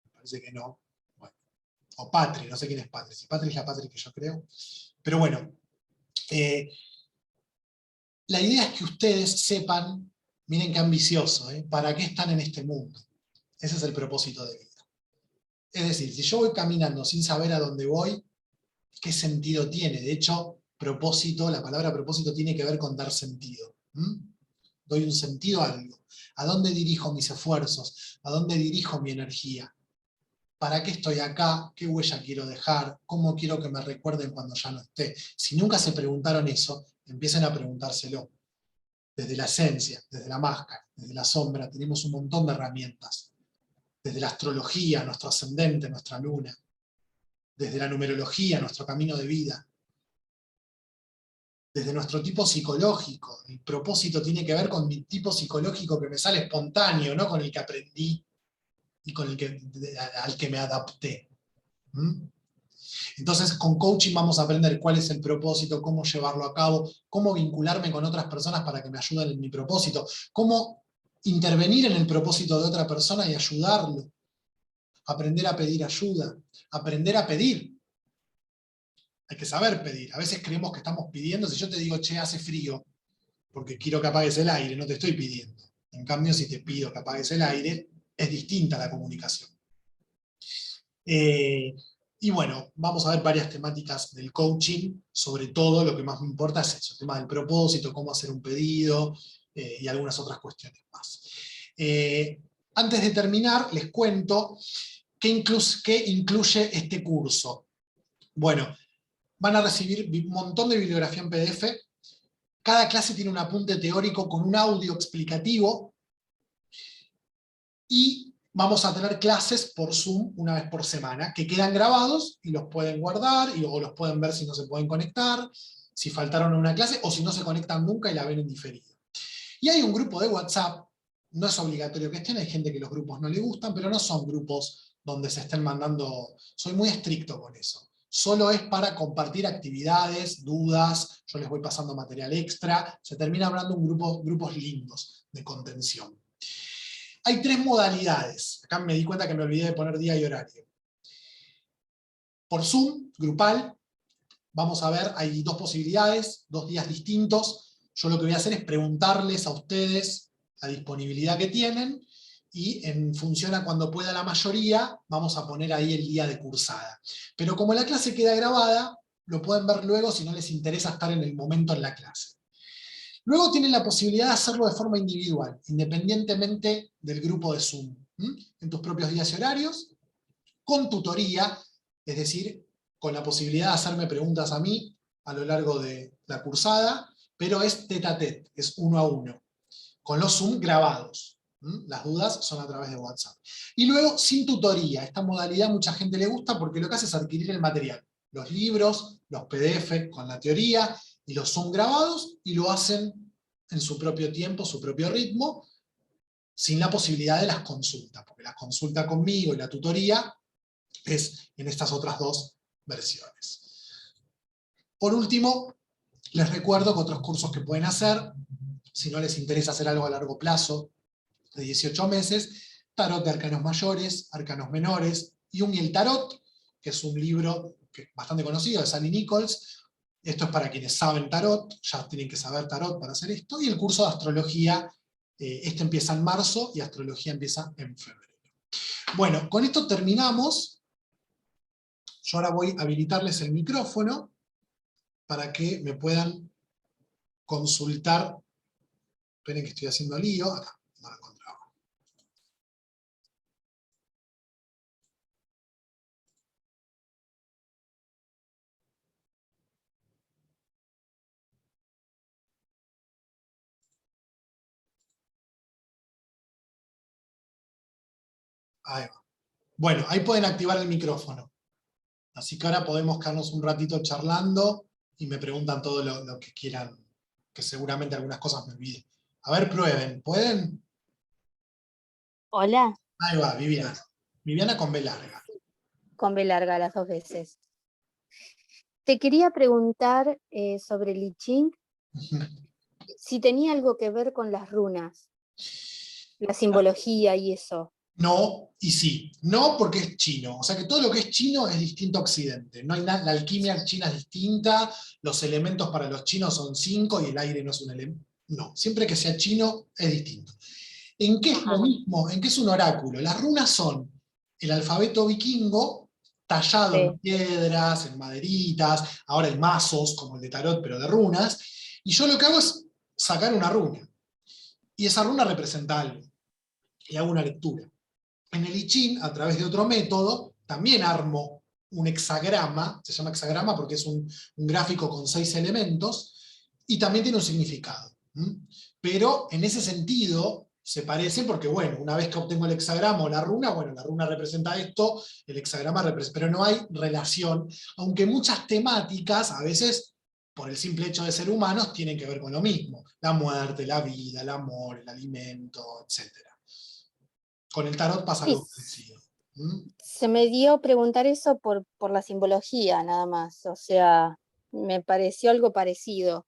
Me parece que no. Bueno. O Patri, no sé quién es Patri. Si Patri es la Patri que yo creo. Pero bueno, la idea es que ustedes sepan, miren qué ambicioso, ¿para qué están en este mundo? Ese es el propósito de vida. Es decir, si yo voy caminando sin saber a dónde voy, ¿qué sentido tiene? De hecho, propósito, la palabra propósito tiene que ver con dar sentido. Doy un sentido a algo. ¿A dónde dirijo mis esfuerzos? ¿A dónde dirijo mi energía? ¿Para qué estoy acá? ¿Qué huella quiero dejar? ¿Cómo quiero que me recuerden cuando ya no esté? Si nunca se preguntaron eso, empiecen a preguntárselo. Desde la esencia, desde la máscara, desde la sombra, tenemos un montón de herramientas. Desde la astrología, nuestro ascendente, nuestra luna. Desde la numerología, nuestro camino de vida. Desde nuestro tipo psicológico. El propósito tiene que ver con mi tipo psicológico que me sale espontáneo, no con el que aprendí y con el al que me adapté. Entonces, con coaching vamos a aprender cuál es el propósito, cómo llevarlo a cabo, cómo vincularme con otras personas para que me ayuden en mi propósito, cómo intervenir en el propósito de otra persona y ayudarlo. Aprender a pedir ayuda, aprender a pedir. Hay que saber pedir. A veces creemos que estamos pidiendo. Si yo te digo, che, hace frío, porque quiero que apagues el aire, no te estoy pidiendo. En cambio, si te pido que apagues el aire, es distinta la comunicación. Y bueno, vamos a ver varias temáticas del coaching, sobre todo lo que más me importa es eso, el tema del propósito, cómo hacer un pedido y algunas otras cuestiones más. Antes de terminar, les cuento qué incluye este curso. Bueno, van a recibir un montón de bibliografía en PDF. Cada clase tiene un apunte teórico con un audio explicativo. Y vamos a tener clases por Zoom una vez por semana, que quedan grabados y los pueden guardar, o los pueden ver si no se pueden conectar, si faltaron a una clase, o si no se conectan nunca y la ven en diferido. Y hay un grupo de WhatsApp, no es obligatorio que estén, hay gente que los grupos no le gustan, pero no son grupos donde se estén mandando, soy muy estricto con eso. Solo es para compartir actividades, dudas, yo les voy pasando material extra, se termina hablando grupos lindos de contención. Hay 3 modalidades. Acá me di cuenta que me olvidé de poner día y horario. Por Zoom, grupal, vamos a ver, hay 2 posibilidades, 2 días distintos. Yo lo que voy a hacer es preguntarles a ustedes la disponibilidad que tienen, y en función a cuando pueda la mayoría, vamos a poner ahí el día de cursada. Pero como la clase queda grabada, lo pueden ver luego si no les interesa estar en el momento en la clase. Luego tienen la posibilidad de hacerlo de forma individual, independientemente del grupo de Zoom, en tus propios días y horarios, con tutoría, es decir, con la posibilidad de hacerme preguntas a mí a lo largo de la cursada, pero es tete a tete, es 1 a 1, con los Zoom grabados. Las dudas son a través de WhatsApp. Y luego, sin tutoría. Esta modalidad a mucha gente le gusta porque lo que hace es adquirir el material. Los libros, los PDF con la teoría, y los Zoom grabados, y lo hacen en su propio tiempo, su propio ritmo, sin la posibilidad de las consultas, porque la consulta conmigo y la tutoría es en estas otras 2 versiones. Por último, les recuerdo que otros cursos que pueden hacer, si no les interesa hacer algo a largo plazo, de 18 meses, Tarot de Arcanos Mayores, Arcanos Menores, Jung y el Tarot, que es un libro bastante conocido de Sally Nichols. Esto es para quienes saben tarot, ya tienen que saber tarot para hacer esto, y el curso de astrología, este empieza en marzo y astrología empieza en febrero. Bueno, con esto terminamos. Yo ahora voy a habilitarles el micrófono para que me puedan consultar. Esperen que estoy haciendo lío, acá, No lo encontraba. Ahí va. Bueno, ahí pueden activar el micrófono. Así que ahora podemos quedarnos un ratito charlando y me preguntan todo lo que quieran, que seguramente algunas cosas me olviden. A ver, prueben. ¿Pueden? Hola, Ahí va, Viviana. Viviana con B larga. con B larga las 2 veces. Te quería preguntar sobre el I Ching, si tenía algo que ver con las runas, la simbología y eso. No y sí. No porque es chino. O sea que todo lo que es chino es distinto a Occidente. No hay la alquimia china es distinta, los elementos para los chinos son 5 y el aire no es un elemento. No, siempre que sea chino es distinto. ¿En qué es lo mismo? ¿En qué es un oráculo? Las runas son el alfabeto vikingo tallado en Sí. piedras, en maderitas, ahora hay mazos como el de tarot pero de runas, y yo lo que hago es sacar una runa. Y esa runa representa algo. Y hago una lectura. En el I Ching, a través de otro método, también armo un hexagrama, se llama hexagrama porque es un gráfico con 6 elementos, y también tiene un significado. Pero en ese sentido se parecen porque, bueno, una vez que obtengo el hexagrama o la runa, bueno, la runa representa esto, el hexagrama representa, pero no hay relación, aunque muchas temáticas, a veces, por el simple hecho de ser humanos, tienen que ver con lo mismo, la muerte, la vida, el amor, el alimento, etc. Con el tarot pasa Sí, algo parecido. se me dio preguntar eso por la simbología nada más, o sea, me pareció algo parecido.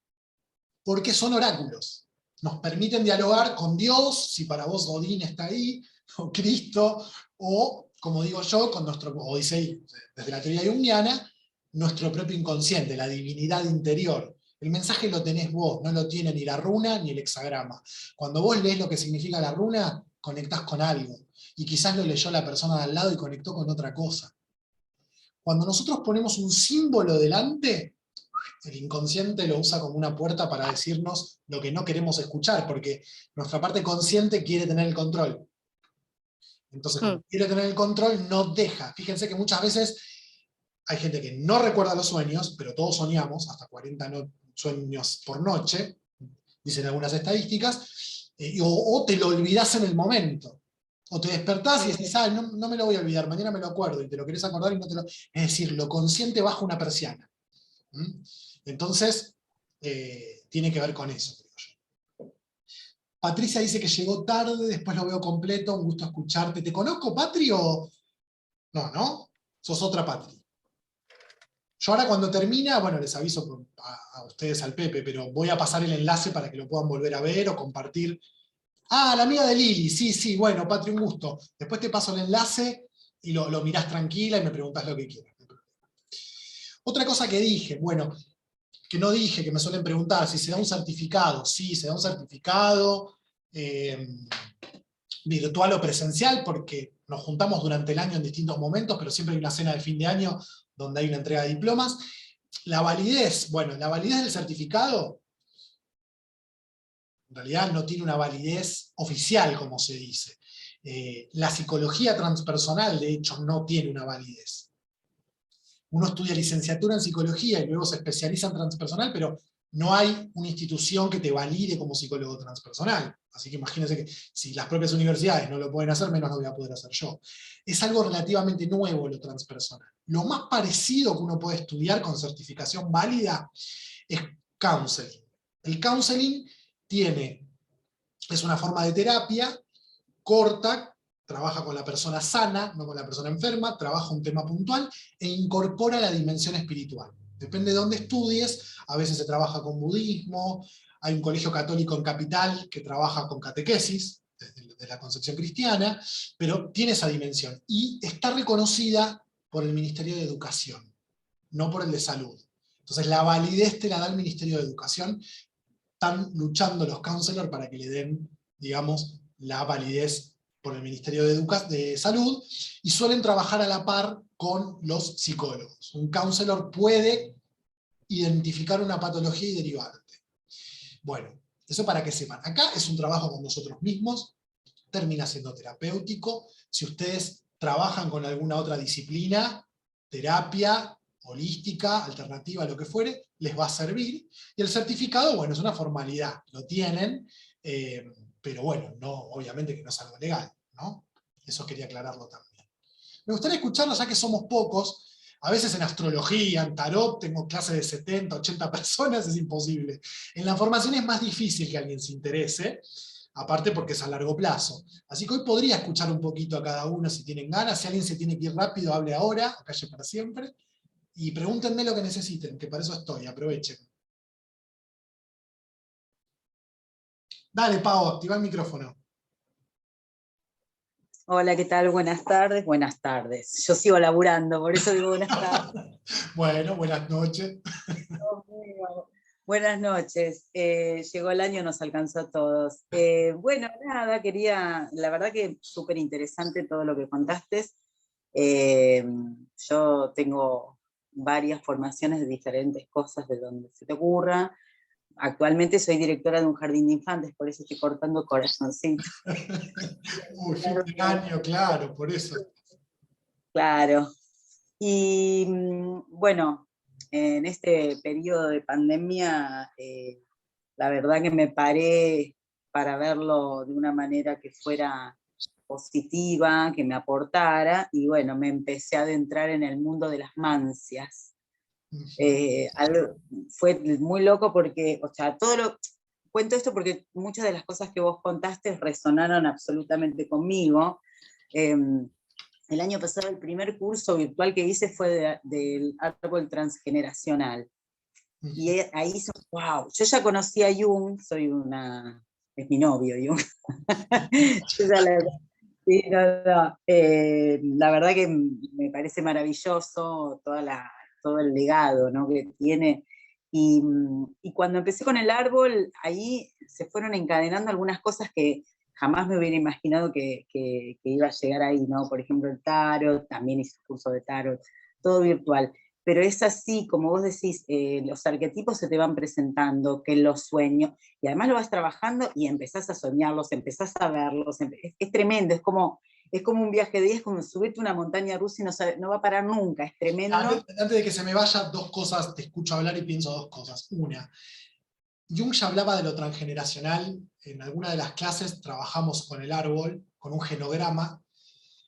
Porque son oráculos. Nos permiten dialogar con Dios, si para vos Odín está ahí, o Cristo, o, como digo yo, con nuestro, o dice ahí, desde la teoría junguiana, nuestro propio inconsciente, la divinidad interior. El mensaje lo tenés vos, no lo tiene ni la runa ni el hexagrama. Cuando vos lees lo que significa la runa, conectás con algo. Y quizás lo leyó la persona de al lado y conectó con otra cosa. Cuando nosotros ponemos un símbolo delante, el inconsciente lo usa como una puerta para decirnos lo que no queremos escuchar, porque nuestra parte consciente quiere tener el control. Entonces, como quiere tener el control, no deja. Fíjense que muchas veces hay gente que no recuerda los sueños, pero todos soñamos, hasta 40 sueños por noche, dicen algunas estadísticas, o te lo olvidás en el momento. O te despertás y decís, no, no me lo voy a olvidar, mañana me lo acuerdo, y te lo querés acordar y no te lo... Es decir, lo consciente baja una persiana. Entonces, tiene que ver con eso, creo yo. Patricia dice que llegó tarde, después lo veo completo, un gusto escucharte. ¿Te conozco, Patri, o...? No, ¿no? Sos otra Patri. Yo ahora cuando termina, bueno, les aviso a ustedes, al Pepe, pero voy a pasar el enlace para que lo puedan volver a ver o compartir. Ah, la amiga de Lili, sí, sí, bueno, Patri, un gusto. Después te paso el enlace y lo mirás tranquila y me preguntás lo que quieras. Otra cosa que dije, bueno, que no dije, que me suelen preguntar, si se da un certificado. Sí, se da un certificado virtual o presencial, porque nos juntamos durante el año en distintos momentos, pero siempre hay una cena de fin de año donde hay una entrega de diplomas. La validez, bueno, la validez del certificado, en realidad no tiene una validez oficial, como se dice. La psicología transpersonal, de hecho, no tiene una validez. Uno estudia licenciatura en psicología y luego se especializa en transpersonal, pero no hay una institución que te valide como psicólogo transpersonal. Así que imagínense que si las propias universidades no lo pueden hacer, menos lo voy a poder hacer yo. Es algo relativamente nuevo lo transpersonal. Lo más parecido que uno puede estudiar con certificación válida es counseling. El counseling es una forma de terapia corta, trabaja con la persona sana, no con la persona enferma, trabaja un tema puntual e incorpora la dimensión espiritual. Depende de dónde estudies, a veces se trabaja con budismo, hay un colegio católico en Capital que trabaja con catequesis, de la concepción cristiana, pero tiene esa dimensión. Y está reconocida por el Ministerio de Educación, no por el de Salud. Entonces la validez te la da el Ministerio de Educación. Están luchando los counselors para que le den, digamos, la validez por el Ministerio de Salud, y suelen trabajar a la par con los psicólogos. Un counselor puede identificar una patología y derivarte. Bueno, eso para que sepan. Acá es un trabajo con nosotros mismos, termina siendo terapéutico. Si ustedes trabajan con alguna otra disciplina, terapia, holística, alternativa, lo que fuere, les va a servir. Y el certificado, bueno, es una formalidad, lo tienen, pero bueno, no, obviamente que no es algo legal, ¿no? Eso quería aclararlo también. Me gustaría escucharlo, ya que somos pocos. A veces en astrología, en tarot, tengo clases de 70, 80 personas, es imposible. En la formación es más difícil que alguien se interese, aparte porque es a largo plazo. Así que hoy podría escuchar un poquito a cada uno si tienen ganas. Si alguien se tiene que ir rápido, hable ahora, o calle para siempre. Y pregúntenme lo que necesiten, que para eso estoy, aprovechen. Dale, Pau, activa el micrófono. Hola, ¿qué tal? Buenas tardes. Buenas tardes. Yo sigo laburando, por eso digo buenas tardes. Bueno, buenas noches. Buenas noches. Llegó el año, nos alcanzó a todos. Bueno, nada, la verdad que súper interesante todo lo que contaste. Yo tengo varias formaciones de diferentes cosas de donde se te ocurra. Actualmente soy directora de un jardín de infantes, por eso estoy cortando corazoncito. Uy, fin de año, claro, por eso. Claro. Y bueno, en este periodo de pandemia, la verdad que me paré para verlo de una manera que fuera positiva, que me aportara, y bueno, me empecé a adentrar en el mundo de las mancias. Fue muy loco porque, o sea, cuento esto porque muchas de las cosas que vos contaste resonaron absolutamente conmigo. El año pasado el primer curso virtual que hice fue del árbol transgeneracional. Y ahí hice, wow, yo ya conocí a Jung, es mi novio Jung. Yo ya sí, la verdad que me parece maravilloso todo el legado, ¿no?, que tiene. Y cuando empecé con el árbol, ahí se fueron encadenando algunas cosas que jamás me hubiera imaginado que iba a llegar ahí, ¿no? Por ejemplo, el tarot, también hice curso de tarot, todo virtual. Pero es así, como vos decís, los arquetipos se te van presentando, que los sueños, y además lo vas trabajando y empezás a soñarlos, empezás a verlos, es tremendo, es como un viaje de día, es como subirte una montaña rusa y no va a parar nunca, es tremendo. Antes de que se me vaya, dos cosas, te escucho hablar y pienso dos cosas. Una, Jung ya hablaba de lo transgeneracional, en alguna de las clases trabajamos con el árbol, con un genograma,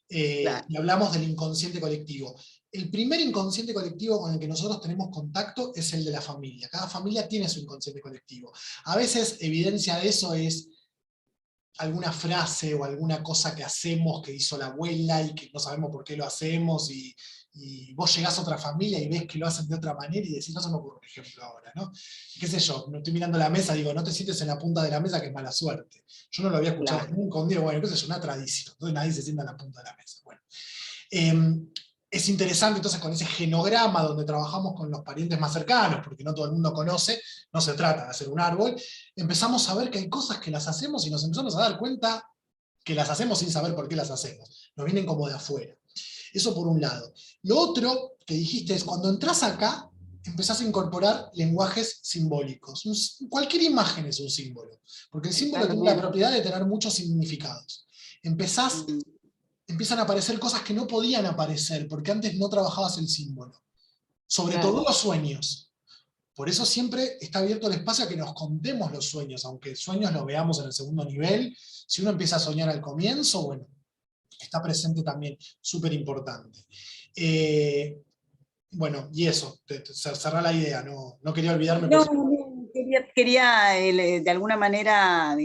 Claro. y hablamos del inconsciente colectivo. El primer inconsciente colectivo con el que nosotros tenemos contacto es el de la familia. Cada familia tiene su inconsciente colectivo. A veces evidencia de eso es alguna frase o alguna cosa que hacemos que hizo la abuela y que no sabemos por qué lo hacemos, y vos llegás a otra familia y ves que lo hacen de otra manera y decís, no se me ocurre un ejemplo ahora, ¿no? Qué sé yo, no estoy mirando la mesa, digo, no te sientes en la punta de la mesa, que es mala suerte. Yo no lo había escuchado nunca, un día, bueno, qué sé yo, una tradición, entonces nadie se sienta en la punta de la mesa. Bueno. Es interesante entonces con ese genograma donde trabajamos con los parientes más cercanos, porque no todo el mundo conoce, no se trata de hacer un árbol, empezamos a ver que hay cosas que las hacemos y nos empezamos a dar cuenta que las hacemos sin saber por qué las hacemos. Nos vienen como de afuera. Eso por un lado. Lo otro que dijiste es, cuando entras acá, empezás a incorporar lenguajes simbólicos. Cualquier imagen es un símbolo, porque el símbolo tiene la propiedad de tener muchos significados. Empiezan a aparecer cosas que no podían aparecer, porque antes no trabajabas el símbolo. Sobre todo los sueños. Por eso siempre está abierto el espacio a que nos contemos los sueños, aunque sueños los veamos en el segundo nivel. Si uno empieza a soñar al comienzo, bueno, está presente también, súper importante. Bueno, y eso, cerrar la idea, no quería olvidarme. Quería de alguna manera,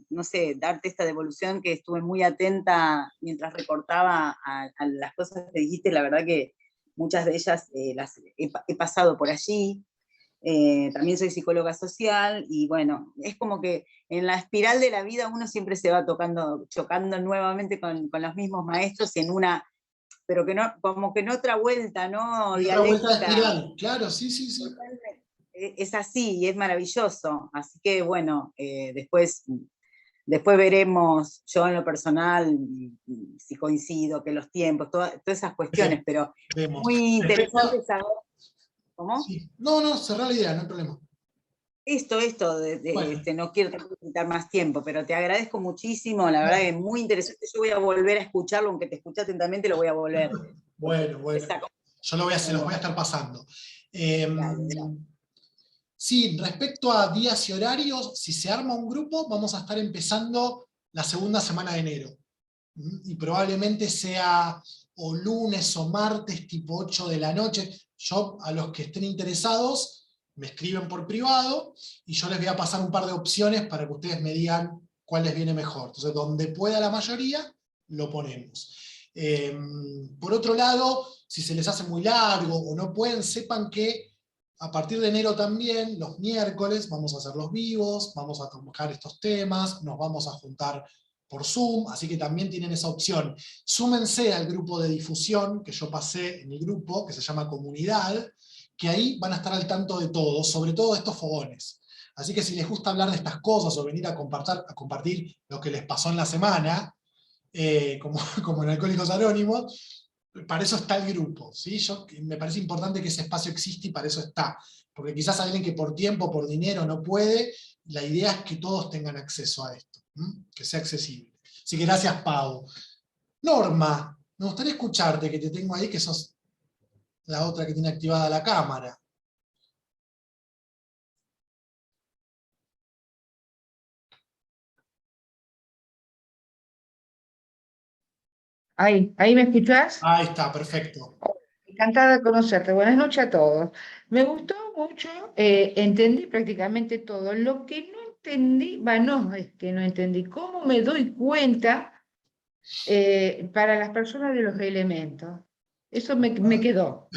no sé, darte esta devolución, que estuve muy atenta mientras recortaba a las cosas que dijiste. La verdad que muchas de ellas las he pasado por allí. También soy psicóloga social, y bueno, es como que en la espiral de la vida uno siempre se va chocando nuevamente con los mismos maestros, pero que no, como que en otra vuelta, ¿no? Otra vuelta de espiral, claro, sí. Totalmente. Es así y es maravilloso. Así que bueno, después veremos, yo en lo personal, si coincido, que los tiempos, todas esas cuestiones, pero vemos. Muy interesante saber. ¿Cómo? Sí. No, cerrá la idea, no hay problema. Esto, Bueno. no quiero tampoco quitar más tiempo, pero te agradezco muchísimo, la verdad que es muy interesante, yo voy a volver a escucharlo, aunque te escuché atentamente, lo voy a volver. Bueno. Yo se los voy a estar pasando. Dale. Sí, respecto a días y horarios, si se arma un grupo, vamos a estar empezando la segunda semana de enero. Y probablemente sea o lunes o martes, tipo 8 de la noche. Yo, a los que estén interesados, me escriben por privado y yo les voy a pasar un par de opciones para que ustedes me digan cuál les viene mejor. Entonces, donde pueda la mayoría, lo ponemos. Por otro lado, si se les hace muy largo o no pueden, sepan que a partir de enero también, los miércoles, vamos a hacer los vivos, vamos a tocar estos temas, nos vamos a juntar por Zoom, así que también tienen esa opción. Súmense al grupo de difusión que yo pasé en el grupo, que se llama Comunidad, que ahí van a estar al tanto de todo, sobre todo de estos fogones. Así que si les gusta hablar de estas cosas o venir a compartir lo que les pasó en la semana, como en Alcohólicos Anónimos, para eso está el grupo, ¿sí? Me parece importante que ese espacio existe y para eso está. Porque quizás hay alguien que por tiempo, por dinero no puede, la idea es que todos tengan acceso a esto, que sea accesible. Así que gracias, Pau. Norma, me gustaría escucharte, que te tengo ahí, que sos la otra que tiene activada la cámara. Ahí me escuchás. Ahí está, perfecto. Encantada de conocerte. Buenas noches a todos. Me gustó mucho, entendí prácticamente todo. Lo que no entendí, no es que no entendí, cómo me doy cuenta para las personas de los elementos. Eso me quedó.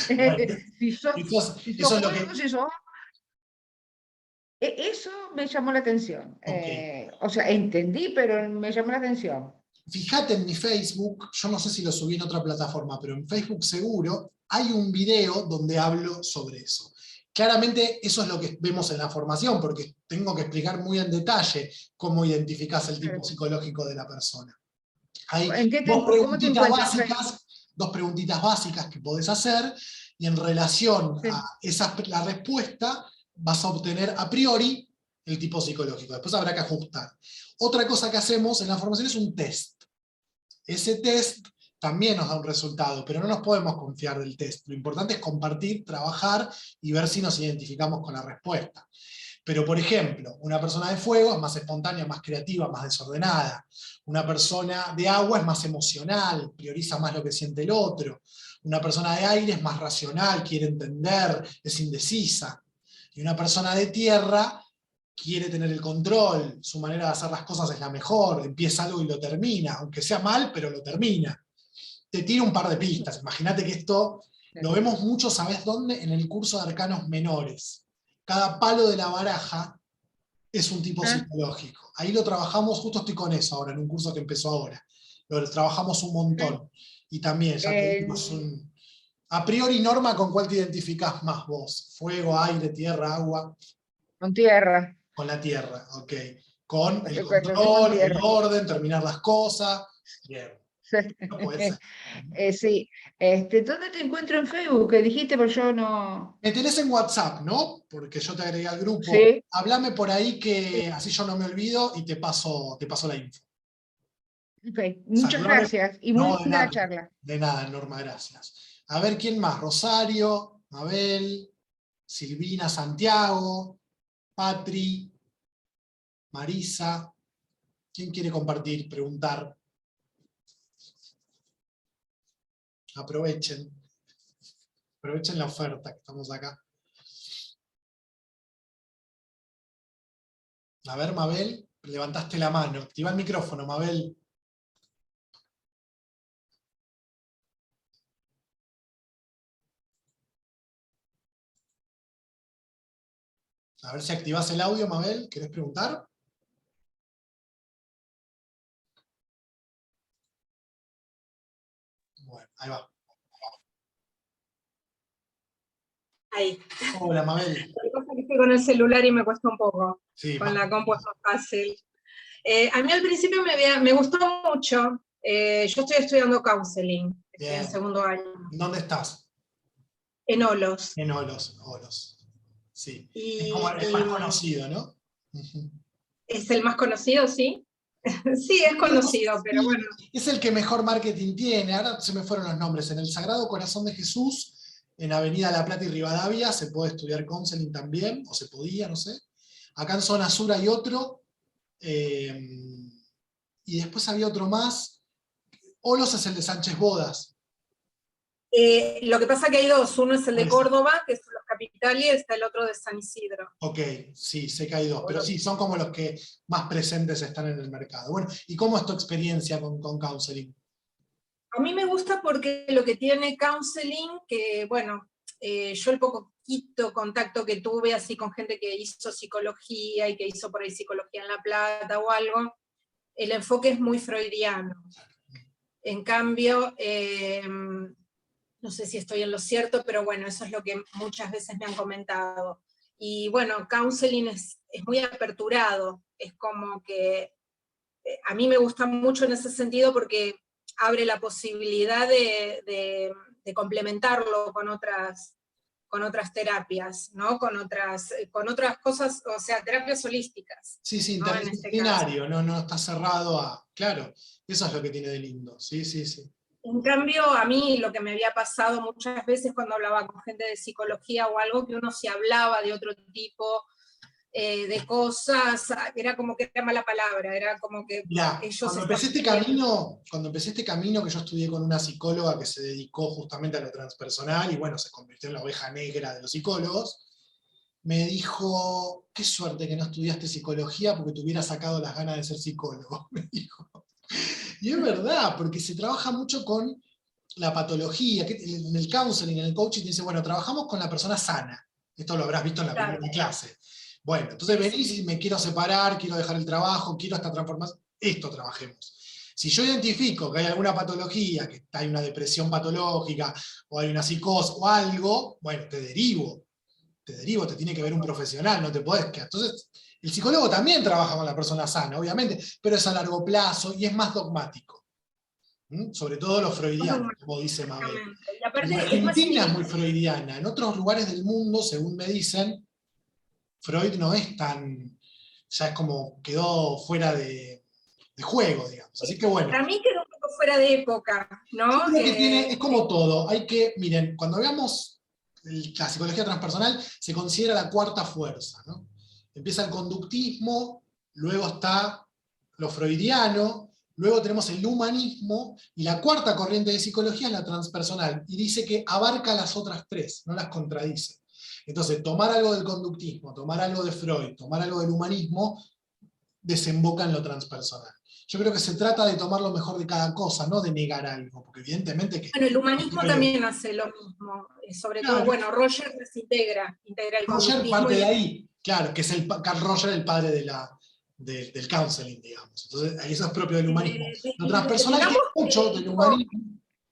Bueno, Si sos eso es lo fuego, que... si sos... Eso me llamó la atención. Ok. O sea, entendí, pero me llamó la atención. Fíjate en mi Facebook, yo no sé si lo subí en otra plataforma, pero en Facebook seguro hay un video donde hablo sobre eso. Claramente eso es lo que vemos en la formación, porque tengo que explicar muy en detalle cómo identificás el tipo psicológico de la persona. Hay ¿Cómo te encuentras en Facebook? dos preguntitas básicas que podés hacer, y en relación Sí. a la respuesta vas a obtener a priori el tipo psicológico. Después habrá que ajustar. Otra cosa que hacemos en la formación es un test. Ese test también nos da un resultado, pero no nos podemos confiar del test. Lo importante es compartir, trabajar y ver si nos identificamos con la respuesta. Pero, por ejemplo, una persona de fuego es más espontánea, más creativa, más desordenada. Una persona de agua es más emocional, prioriza más lo que siente el otro. Una persona de aire es más racional, quiere entender, es indecisa. Y una persona de tierra quiere tener el control, su manera de hacer las cosas es la mejor, empieza algo y lo termina, aunque sea mal, pero lo termina. Te tiro un par de pistas, imagínate que esto lo vemos mucho, ¿sabés dónde? En el curso de arcanos menores. Cada palo de la baraja es un tipo psicológico. Ahí lo trabajamos, justo estoy con eso ahora, en un curso que empezó ahora. Lo trabajamos un montón. Y también, ya te digo, a priori, Norma, ¿con cuál te identificás más vos? Fuego, aire, tierra, agua. Con tierra. Con la tierra, ok. Con el Con control, el tierra. orden, terminar las cosas. Bien. No puede ser. Sí. ¿Dónde te encuentro en Facebook? Que dijiste, pero yo no. Me tenés en WhatsApp, ¿no? Porque yo te agregué al grupo. Sí. Háblame por ahí que así yo no me olvido y te paso la info. Okay. Muchas Saludame. gracias y No, muy linda la charla. de nada, Norma, gracias. A ver, ¿quién más? Rosario, Mabel, Silvina, Santiago, Patri, Marisa. ¿Quién quiere compartir, preguntar? Aprovechen. Aprovechen la oferta que estamos acá. A ver, Mabel, levantaste la mano. Activa el micrófono, Mabel. A ver si activás el audio, Mabel. ¿Querés preguntar? Bueno, ahí va. Ahí. Hola, Mabel. Lo que pasa es que estoy con el celular y me cuesta un poco. Sí, con la compu es más fácil. A mí al principio me gustó mucho. Yo estoy estudiando counseling, estoy en segundo año. ¿Dónde estás? En Olos. En Olos. sí. Y, Es como el más conocido, ¿no? Ujú. ¿Es el más conocido, sí? Sí, es conocido, pero bueno. Es el que mejor marketing tiene. Ahora se me fueron los nombres. En el Sagrado Corazón de Jesús, en Avenida La Plata y Rivadavia, se puede estudiar counseling también, o se podía, no sé. Acá en Zona Sur hay otro. Y después había otro más. Olos es el de Sánchez Bodas. Lo que pasa que hay dos, uno es el de Pues, Córdoba, que es Los Capital, y está el otro de San Isidro. ok, sí, sé que hay dos, pero sí, son como los que más presentes están en el mercado. Bueno, ¿y cómo es tu experiencia con counseling? A mí me gusta porque lo que tiene counseling, que bueno, yo el poquito contacto que tuve así con gente que hizo psicología y que hizo por ahí psicología en La Plata o algo, el enfoque es muy freudiano. En cambio, no sé si estoy en lo cierto, pero bueno, eso es lo que muchas veces me han comentado. Y bueno, counseling es muy aperturado, es como que a mí me gusta mucho en ese sentido porque abre la posibilidad de complementarlo con otras terapias, ¿no? Con otras cosas, o sea, terapias holísticas. Sí, sí, ¿no? En este interdisciplinario, no está cerrado a... Claro, eso es lo que tiene de lindo, sí, sí, sí. En cambio, a mí lo que me había pasado muchas veces cuando hablaba con gente de psicología o algo, que uno se hablaba de otro tipo de cosas, era como que era mala palabra, era como que Mirá, ellos cuando empecé este camino que yo estudié con una psicóloga que se dedicó justamente a lo transpersonal y bueno, se convirtió en la oveja negra de los psicólogos, me dijo, qué suerte que no estudiaste psicología porque te hubiera sacado las ganas de ser psicólogo, me dijo. Y es verdad, porque se trabaja mucho con la patología, que en el counseling, en el coaching, te dice, bueno, trabajamos con la persona sana. Esto lo habrás visto en la Claro. primera clase. Bueno, entonces venís y me quiero separar, quiero dejar el trabajo, quiero esta transformación. Esto trabajemos. Si yo identifico que hay alguna patología, que hay una depresión patológica, o hay una psicosis o algo, bueno, te derivo, te tiene que ver un profesional, no te podés quedar. Entonces, el psicólogo también trabaja con la persona sana, obviamente, pero es a largo plazo y es más dogmático. Sobre todo los freudianos, como dice Mabel. Y aparte, En es más Argentina es muy freudiana, en otros lugares del mundo, según me dicen, Freud no es tan, ya es como quedó fuera de juego, digamos. Así que bueno. Para mí quedó un poco fuera de época, ¿no? Yo creo que tiene, es como todo, hay que, miren, cuando veamos la psicología transpersonal, se considera la cuarta fuerza, ¿no? Empieza el conductismo, luego está lo freudiano, luego tenemos el humanismo, y la cuarta corriente de psicología es la transpersonal, y dice que abarca las otras tres, no las contradice. Entonces, tomar algo del conductismo, tomar algo de Freud, tomar algo del humanismo, desemboca en lo transpersonal. Yo creo que se trata de tomar lo mejor de cada cosa, no de negar algo, porque evidentemente que... Bueno, el humanismo también hace lo mismo, sobre todo, bueno, Roger integra el Roger conductismo. parte de ahí, claro, que es Carl Roger, el padre del counseling, digamos. Entonces, ahí eso es propio del humanismo. Lo transpersonal, que es mucho del humanismo.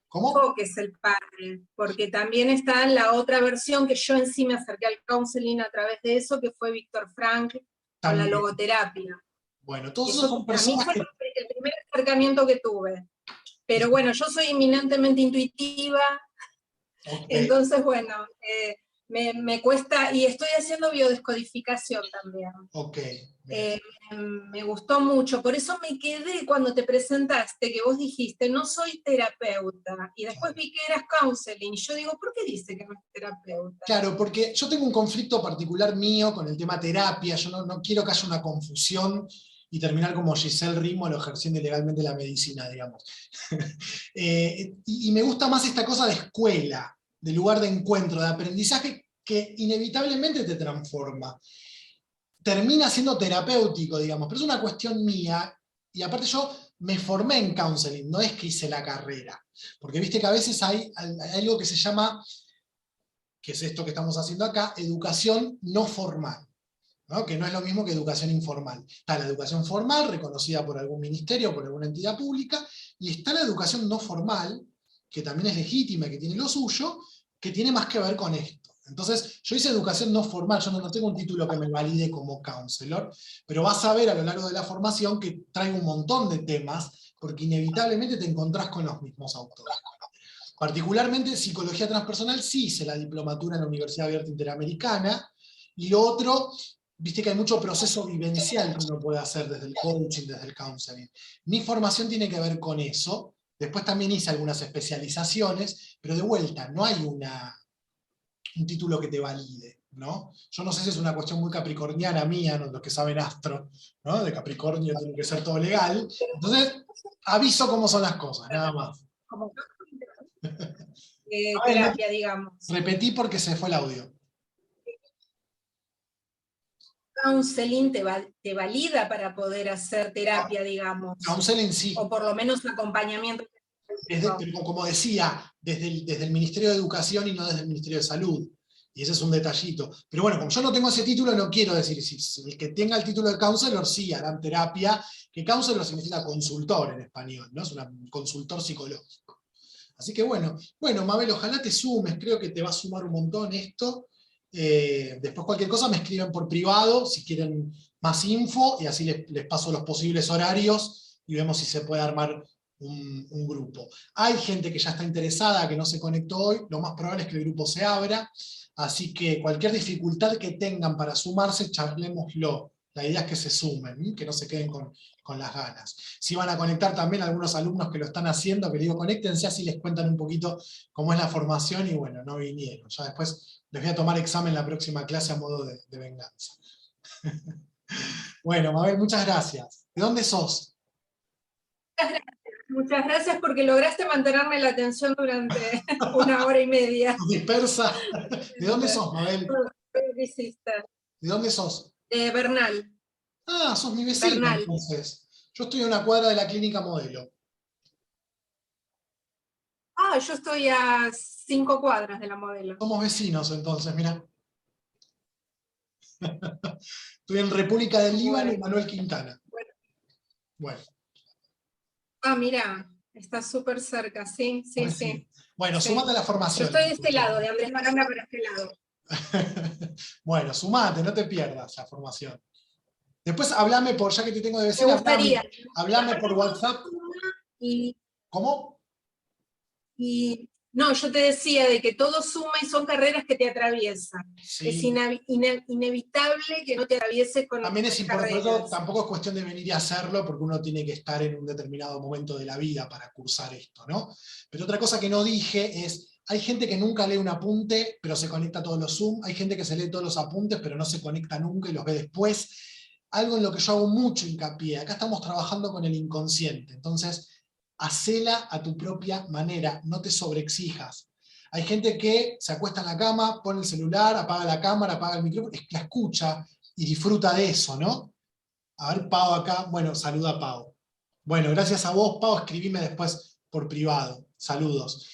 ¿Cómo? Que es el padre, porque también está la otra versión que yo en sí me acerqué al counseling a través de eso, que fue Víctor Frankl con la logoterapia. Bueno, todos esos son personas que... el primer acercamiento que tuve. Pero bueno, yo soy eminentemente intuitiva, entonces bueno, me cuesta, y estoy haciendo biodescodificación también. Me gustó mucho, por eso me quedé cuando te presentaste, que vos dijiste, no soy terapeuta, y después vi que eras counseling, y yo digo, ¿por qué dice que no es terapeuta? Claro, porque yo tengo un conflicto particular mío con el tema terapia, yo no quiero que haya una confusión y terminar como Giselle Rímolo ejerciendo ilegalmente la medicina, digamos. Y me gusta más esta cosa de escuela, de lugar de encuentro, de aprendizaje, que inevitablemente te transforma. Termina siendo terapéutico, digamos, pero es una cuestión mía, y aparte yo me formé en counseling, no es que hice la carrera, porque viste que a veces hay algo que se llama, que es esto que estamos haciendo acá, educación no formal, ¿no? Que no es lo mismo que educación informal. Está la educación formal, reconocida por algún ministerio, por alguna entidad pública, y está la educación no formal, que también es legítima, que tiene lo suyo, que tiene más que ver con esto. Entonces, yo hice educación no formal, yo no tengo un título que me valide como counselor, pero vas a ver a lo largo de la formación que traigo un montón de temas, porque inevitablemente te encontrás con los mismos autores. Particularmente psicología transpersonal, sí hice la diplomatura en la Universidad Abierta Interamericana, Y lo otro, viste que hay mucho proceso vivencial que uno puede hacer desde el coaching, desde el counseling. Mi formación tiene que ver con eso. Después también hice algunas especializaciones, pero de vuelta, no hay un título que te valide, ¿no? Yo no sé si es una cuestión muy capricorniana mía, ¿no? Los que saben astro, ¿no? De Capricornio tiene que ser todo legal. Entonces, aviso cómo son las cosas, nada más. Como A ver, terapia, digamos. repetí porque se fue el audio. Counseling te valida para poder hacer terapia, digamos. Counseling sí. O por lo menos acompañamiento. Pero como decía, desde el Ministerio de Educación y no desde el Ministerio de Salud. Y ese es un detallito. Pero bueno, como yo no tengo ese título, no quiero decir, si el que tenga el título de counselor, sí, harán terapia, que counselor significa consultor en español, ¿no? Es un consultor psicológico. Así que bueno, Mabel, ojalá te sumes, creo que te va a sumar un montón esto. Después cualquier cosa me escriben por privado, si quieren más info, y así les paso los posibles horarios, y vemos si se puede armar un grupo. Hay gente que ya está interesada, que no se conectó hoy, lo más probable es que el grupo se abra, así que cualquier dificultad que tengan para sumarse, charlémoslo. La idea es que se sumen, que no se queden con las ganas. Si van a conectar también algunos alumnos que lo están haciendo, que les digo, conéctense, así les cuentan un poquito cómo es la formación, y bueno, no vinieron. Ya después les voy a tomar examen la próxima clase a modo de venganza. Bueno, Mabel, muchas gracias. ¿De dónde sos? Muchas gracias porque lograste mantenerme la atención durante 1 hora y media. Dispersa. ¿De dónde sos, Mabel? ¿De dónde sos? De Bernal. Ah, sos mi vecino, Bernal. entonces. Yo estoy a una cuadra de la Clínica Modelo. Ah, yo estoy a 5 cuadras de la Modelo. Somos vecinos, entonces, mirá. Estoy en República del Líbano y Manuel Quintana. Bueno. Ah, mira, está súper cerca, sí. Bueno, Sí. sumate a la formación. Yo estoy de este lado, de Andrés Maranda para este lado. Bueno, sumate, no te pierdas la formación. Después hablame ya que te tengo de Me vecina, gustaría. hablame por WhatsApp. ¿Cómo? No, yo te decía de que todo suma y son carreras que te atraviesan. Sí. Es inevitable que no te atravieses con También otras es importante, carreras. tampoco es cuestión de venir y hacerlo, porque uno tiene que estar en un determinado momento de la vida para cursar esto, ¿no? Pero otra cosa que no dije es, hay gente que nunca lee un apunte, pero se conecta a todos los Zoom, hay gente que se lee todos los apuntes, pero no se conecta nunca y los ve después. Algo en lo que yo hago mucho hincapié, acá estamos trabajando con el inconsciente, entonces, hacela a tu propia manera, no te sobreexijas. Hay gente que se acuesta en la cama, pone el celular, apaga la cámara, apaga el micrófono, la escucha y disfruta de eso, ¿no? A ver, Pau acá, bueno, saluda a Pau. Bueno, gracias a vos, Pau, escribime después por privado. Saludos.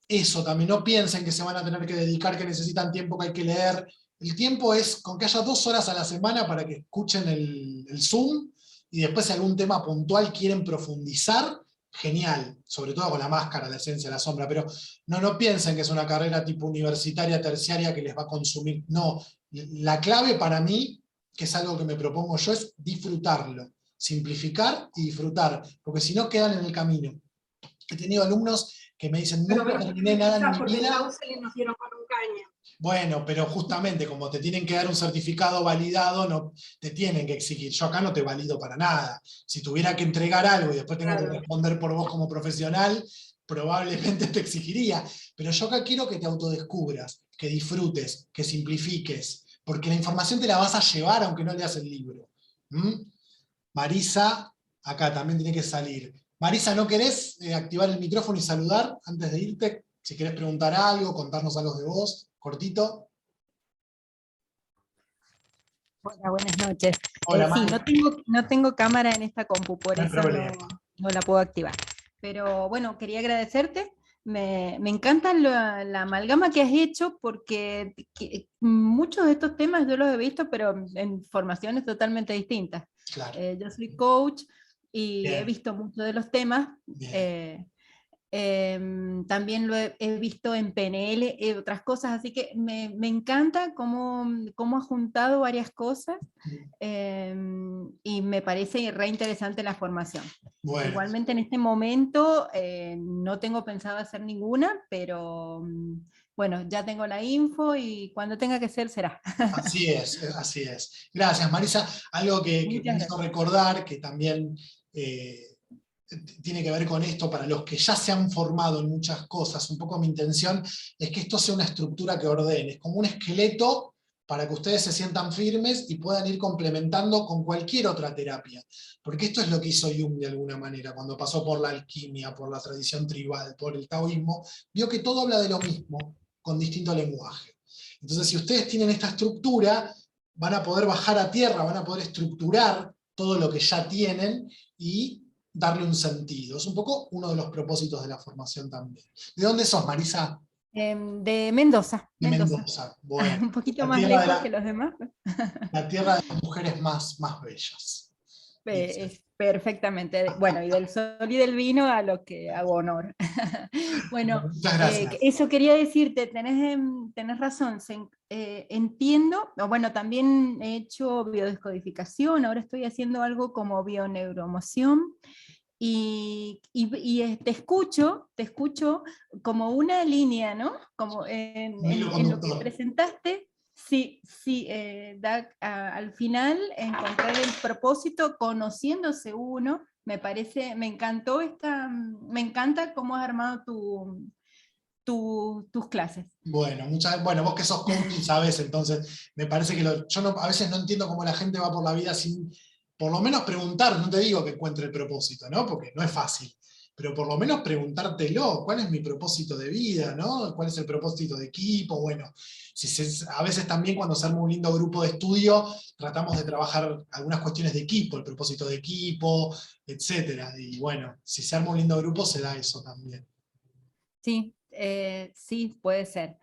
Eso también, no piensen que se van a tener que dedicar, que necesitan tiempo, que hay que leer. El tiempo es con que haya 2 horas a la semana para que escuchen el Zoom, y después si algún tema puntual quieren profundizar, genial, sobre todo con la máscara, la esencia, la sombra, pero no piensen que es una carrera tipo universitaria, terciaria, que les va a consumir. No, la clave para mí, que es algo que me propongo yo, es disfrutarlo, simplificar y disfrutar, porque si no quedan en el camino. He tenido alumnos que me dicen, nunca terminé nada en mi vida. Nos dieron con un caño. Bueno, pero justamente como te tienen que dar un certificado validado, no te tienen que exigir. Yo acá no te valido para nada. Si tuviera que entregar algo y después tengo que responder por vos como profesional, probablemente te exigiría. Pero yo acá quiero que te autodescubras, que disfrutes, que simplifiques, porque la información te la vas a llevar aunque no leas el libro. Marisa, acá también tiene que salir. Marisa, ¿no querés activar el micrófono y saludar antes de irte? Si querés preguntar algo, contarnos algo de vos, cortito. Hola, buenas noches. Hola, sí, no tengo cámara en esta compu, por no eso no la puedo activar. Pero bueno, quería agradecerte. Me encanta la amalgama que has hecho, porque muchos de estos temas yo los he visto, pero en formaciones totalmente distintas. Claro. Yo soy coach y Bien. he visto muchos de los temas. También lo he visto en PNL y otras cosas, así que me encanta cómo ha juntado varias cosas, y me parece re interesante la formación. Bueno. Igualmente en este momento no tengo pensado hacer ninguna, pero bueno, ya tengo la info y cuando tenga que ser, será. Así es, así es. Gracias, Marisa. Algo que me Muchas hizo recordar, que también tiene que ver con esto, para los que ya se han formado en muchas cosas, un poco mi intención es que esto sea una estructura que ordene, es como un esqueleto para que ustedes se sientan firmes y puedan ir complementando con cualquier otra terapia. Porque esto es lo que hizo Jung de alguna manera, cuando pasó por la alquimia, por la tradición tribal, por el taoísmo, vio que todo habla de lo mismo, con distinto lenguaje. Entonces, si ustedes tienen esta estructura, van a poder bajar a tierra, van a poder estructurar todo lo que ya tienen y darle un sentido. Es un poco uno de los propósitos de la formación también. ¿De dónde sos, Marisa? De Mendoza. De Mendoza. Bueno, Un poquito la más tierra de lejos que los demás. la tierra de las mujeres más bellas. Perfectamente. Bueno, y del sol y del vino a lo que hago honor. Bueno, Muchas gracias. eso quería decirte, tenés razón, entiendo, bueno, también he hecho biodescodificación, ahora estoy haciendo algo como bioneuroemoción, y te escucho como una línea, ¿no? Como en lo que presentaste. Sí, al final encontrar el propósito conociéndose uno, me encantó me encanta cómo has armado tus clases. Bueno, vos que sos coaching sabés, entonces me parece que yo a veces no entiendo cómo la gente va por la vida sin, por lo menos preguntar, no te digo que encuentre el propósito, ¿no? Porque no es fácil, pero por lo menos preguntártelo, ¿cuál es mi propósito de vida, ¿no? ¿Cuál es el propósito de equipo? Bueno, a veces también cuando se arma un lindo grupo de estudio, tratamos de trabajar algunas cuestiones de equipo, el propósito de equipo, etcétera. Y bueno, si se arma un lindo grupo, se da eso también. Sí, sí, puede ser.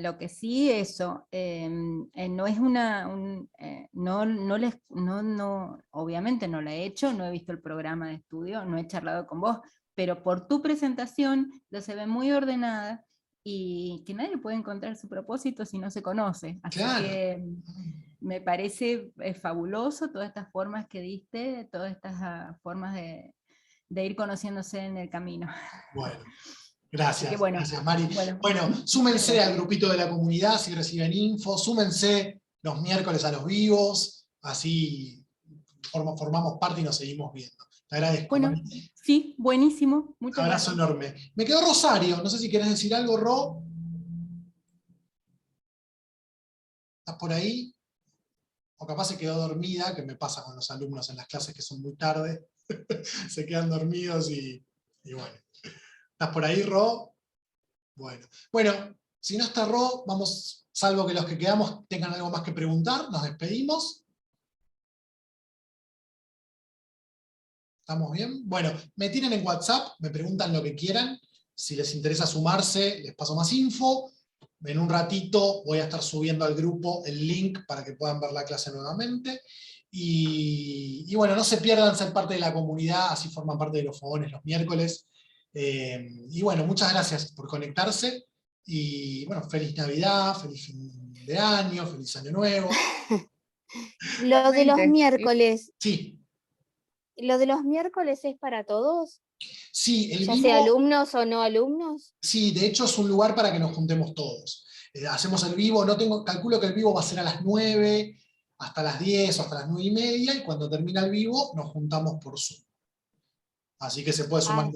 Lo que sí, eso, no es obviamente no la he hecho, no he visto el programa de estudio, no he charlado con vos, pero por tu presentación ya se ve muy ordenada y que nadie puede encontrar su propósito si no se conoce. Así Claro. que me parece fabuloso todas estas formas que diste, todas estas formas de ir conociéndose en el camino. Bueno. Gracias, Bueno, gracias Mari. Bueno, súmense al grupito de la comunidad si reciben info, súmense los miércoles a los vivos, así formamos parte y nos seguimos viendo. Te agradezco. Bueno, Mari. sí, buenísimo. Muchas abrazo gracias. enorme. Me quedó Rosario, no sé si querés decir algo, Ro. ¿Estás por ahí? O capaz se quedó dormida, que me pasa con los alumnos en las clases que son muy tarde. Se quedan dormidos y bueno. ¿Estás por ahí, Ro? Bueno, si no está Ro, vamos, salvo que los que quedamos tengan algo más que preguntar, nos despedimos. ¿Estamos bien? Bueno, me tienen en WhatsApp, me preguntan lo que quieran, si les interesa sumarse, les paso más info. En un ratito voy a estar subiendo al grupo el link para que puedan ver la clase nuevamente. Y bueno, no se pierdan ser parte de la comunidad, así forman parte de los fogones los miércoles. Y bueno, muchas gracias por conectarse. Y bueno, feliz Navidad, feliz fin de año, feliz año nuevo. Lo de los miércoles. Sí. ¿Lo de los miércoles es para todos? Sí, el ya vivo, sea alumnos o no alumnos. Sí, de hecho es un lugar para que nos juntemos todos. Hacemos el vivo, calculo que el vivo va a ser a las 9, hasta las 10 o hasta las 9:30, y cuando termina el vivo nos juntamos por Zoom. Así que se puede sumar.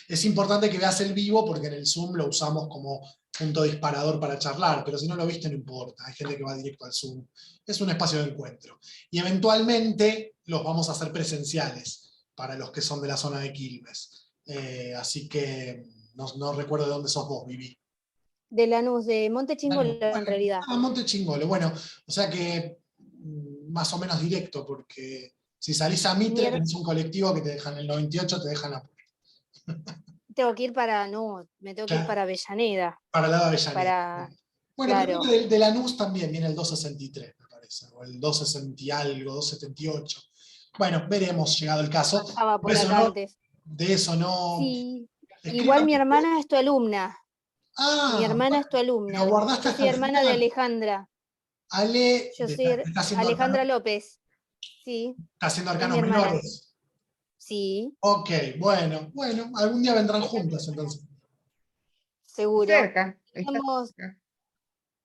Es importante que veas el vivo porque en el Zoom lo usamos como punto disparador para charlar, pero si no lo viste no importa, hay gente que va directo al Zoom. Es un espacio de encuentro. Y eventualmente los vamos a hacer presenciales para los que son de la zona de Quilmes. Así que no recuerdo de dónde sos vos, Vivi. De Lanús, de Monte Chingolo, en realidad. Monte Chingolo, bueno, o sea que más o menos directo, porque si salís a Mitre tenés un colectivo que te dejan el 98, te dejan la puerta. Tengo que ir me tengo que ir para Avellaneda. Para el lado de Avellaneda. Bueno, claro. creo que de Lanús también viene el 263, me parece, o el 260 y algo, 278. Bueno, veremos llegado el caso. Pasaba por acá antes. De eso no. Sí. Igual mi hermana es tu alumna. Mi hermana es tu alumna. Lo guardaste. Yo soy hermana de Alejandra. Yo soy Alejandra López. Sí. ¿Está haciendo arcanos menores? Sí. Ok, bueno, algún día vendrán juntas entonces. Seguro. Cerca.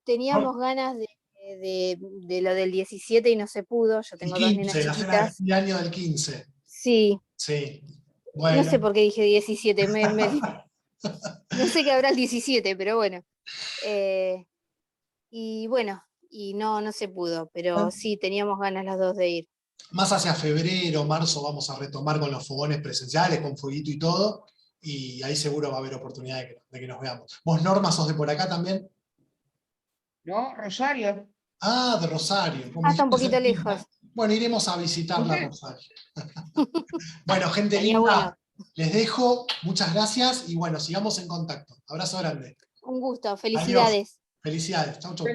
Teníamos ganas de lo del 17 y no se pudo. Yo tengo dos nenas 15, la cena de chiquitas. fin de año del 15. Sí, Sí. no Bueno. sé por qué dije 17. No sé qué habrá el 17, pero bueno. Y bueno, y no se pudo, pero sí, teníamos ganas las dos de ir. Más hacia febrero, marzo vamos a retomar con los fogones presenciales, con fueguito y todo, y ahí seguro va a haber oportunidad de que nos veamos. ¿Vos, Norma, sos de por acá también? No, Rosario. Ah, de Rosario. Como Está un dijiste, poquito cerquita. lejos. Bueno, iremos a visitarla a Rosario. Bueno, gente Estaría linda, bueno. les dejo. Muchas gracias y bueno, sigamos en contacto. Abrazo grande. Un gusto, Adiós. felicidades. Felicidades. Chau, chau.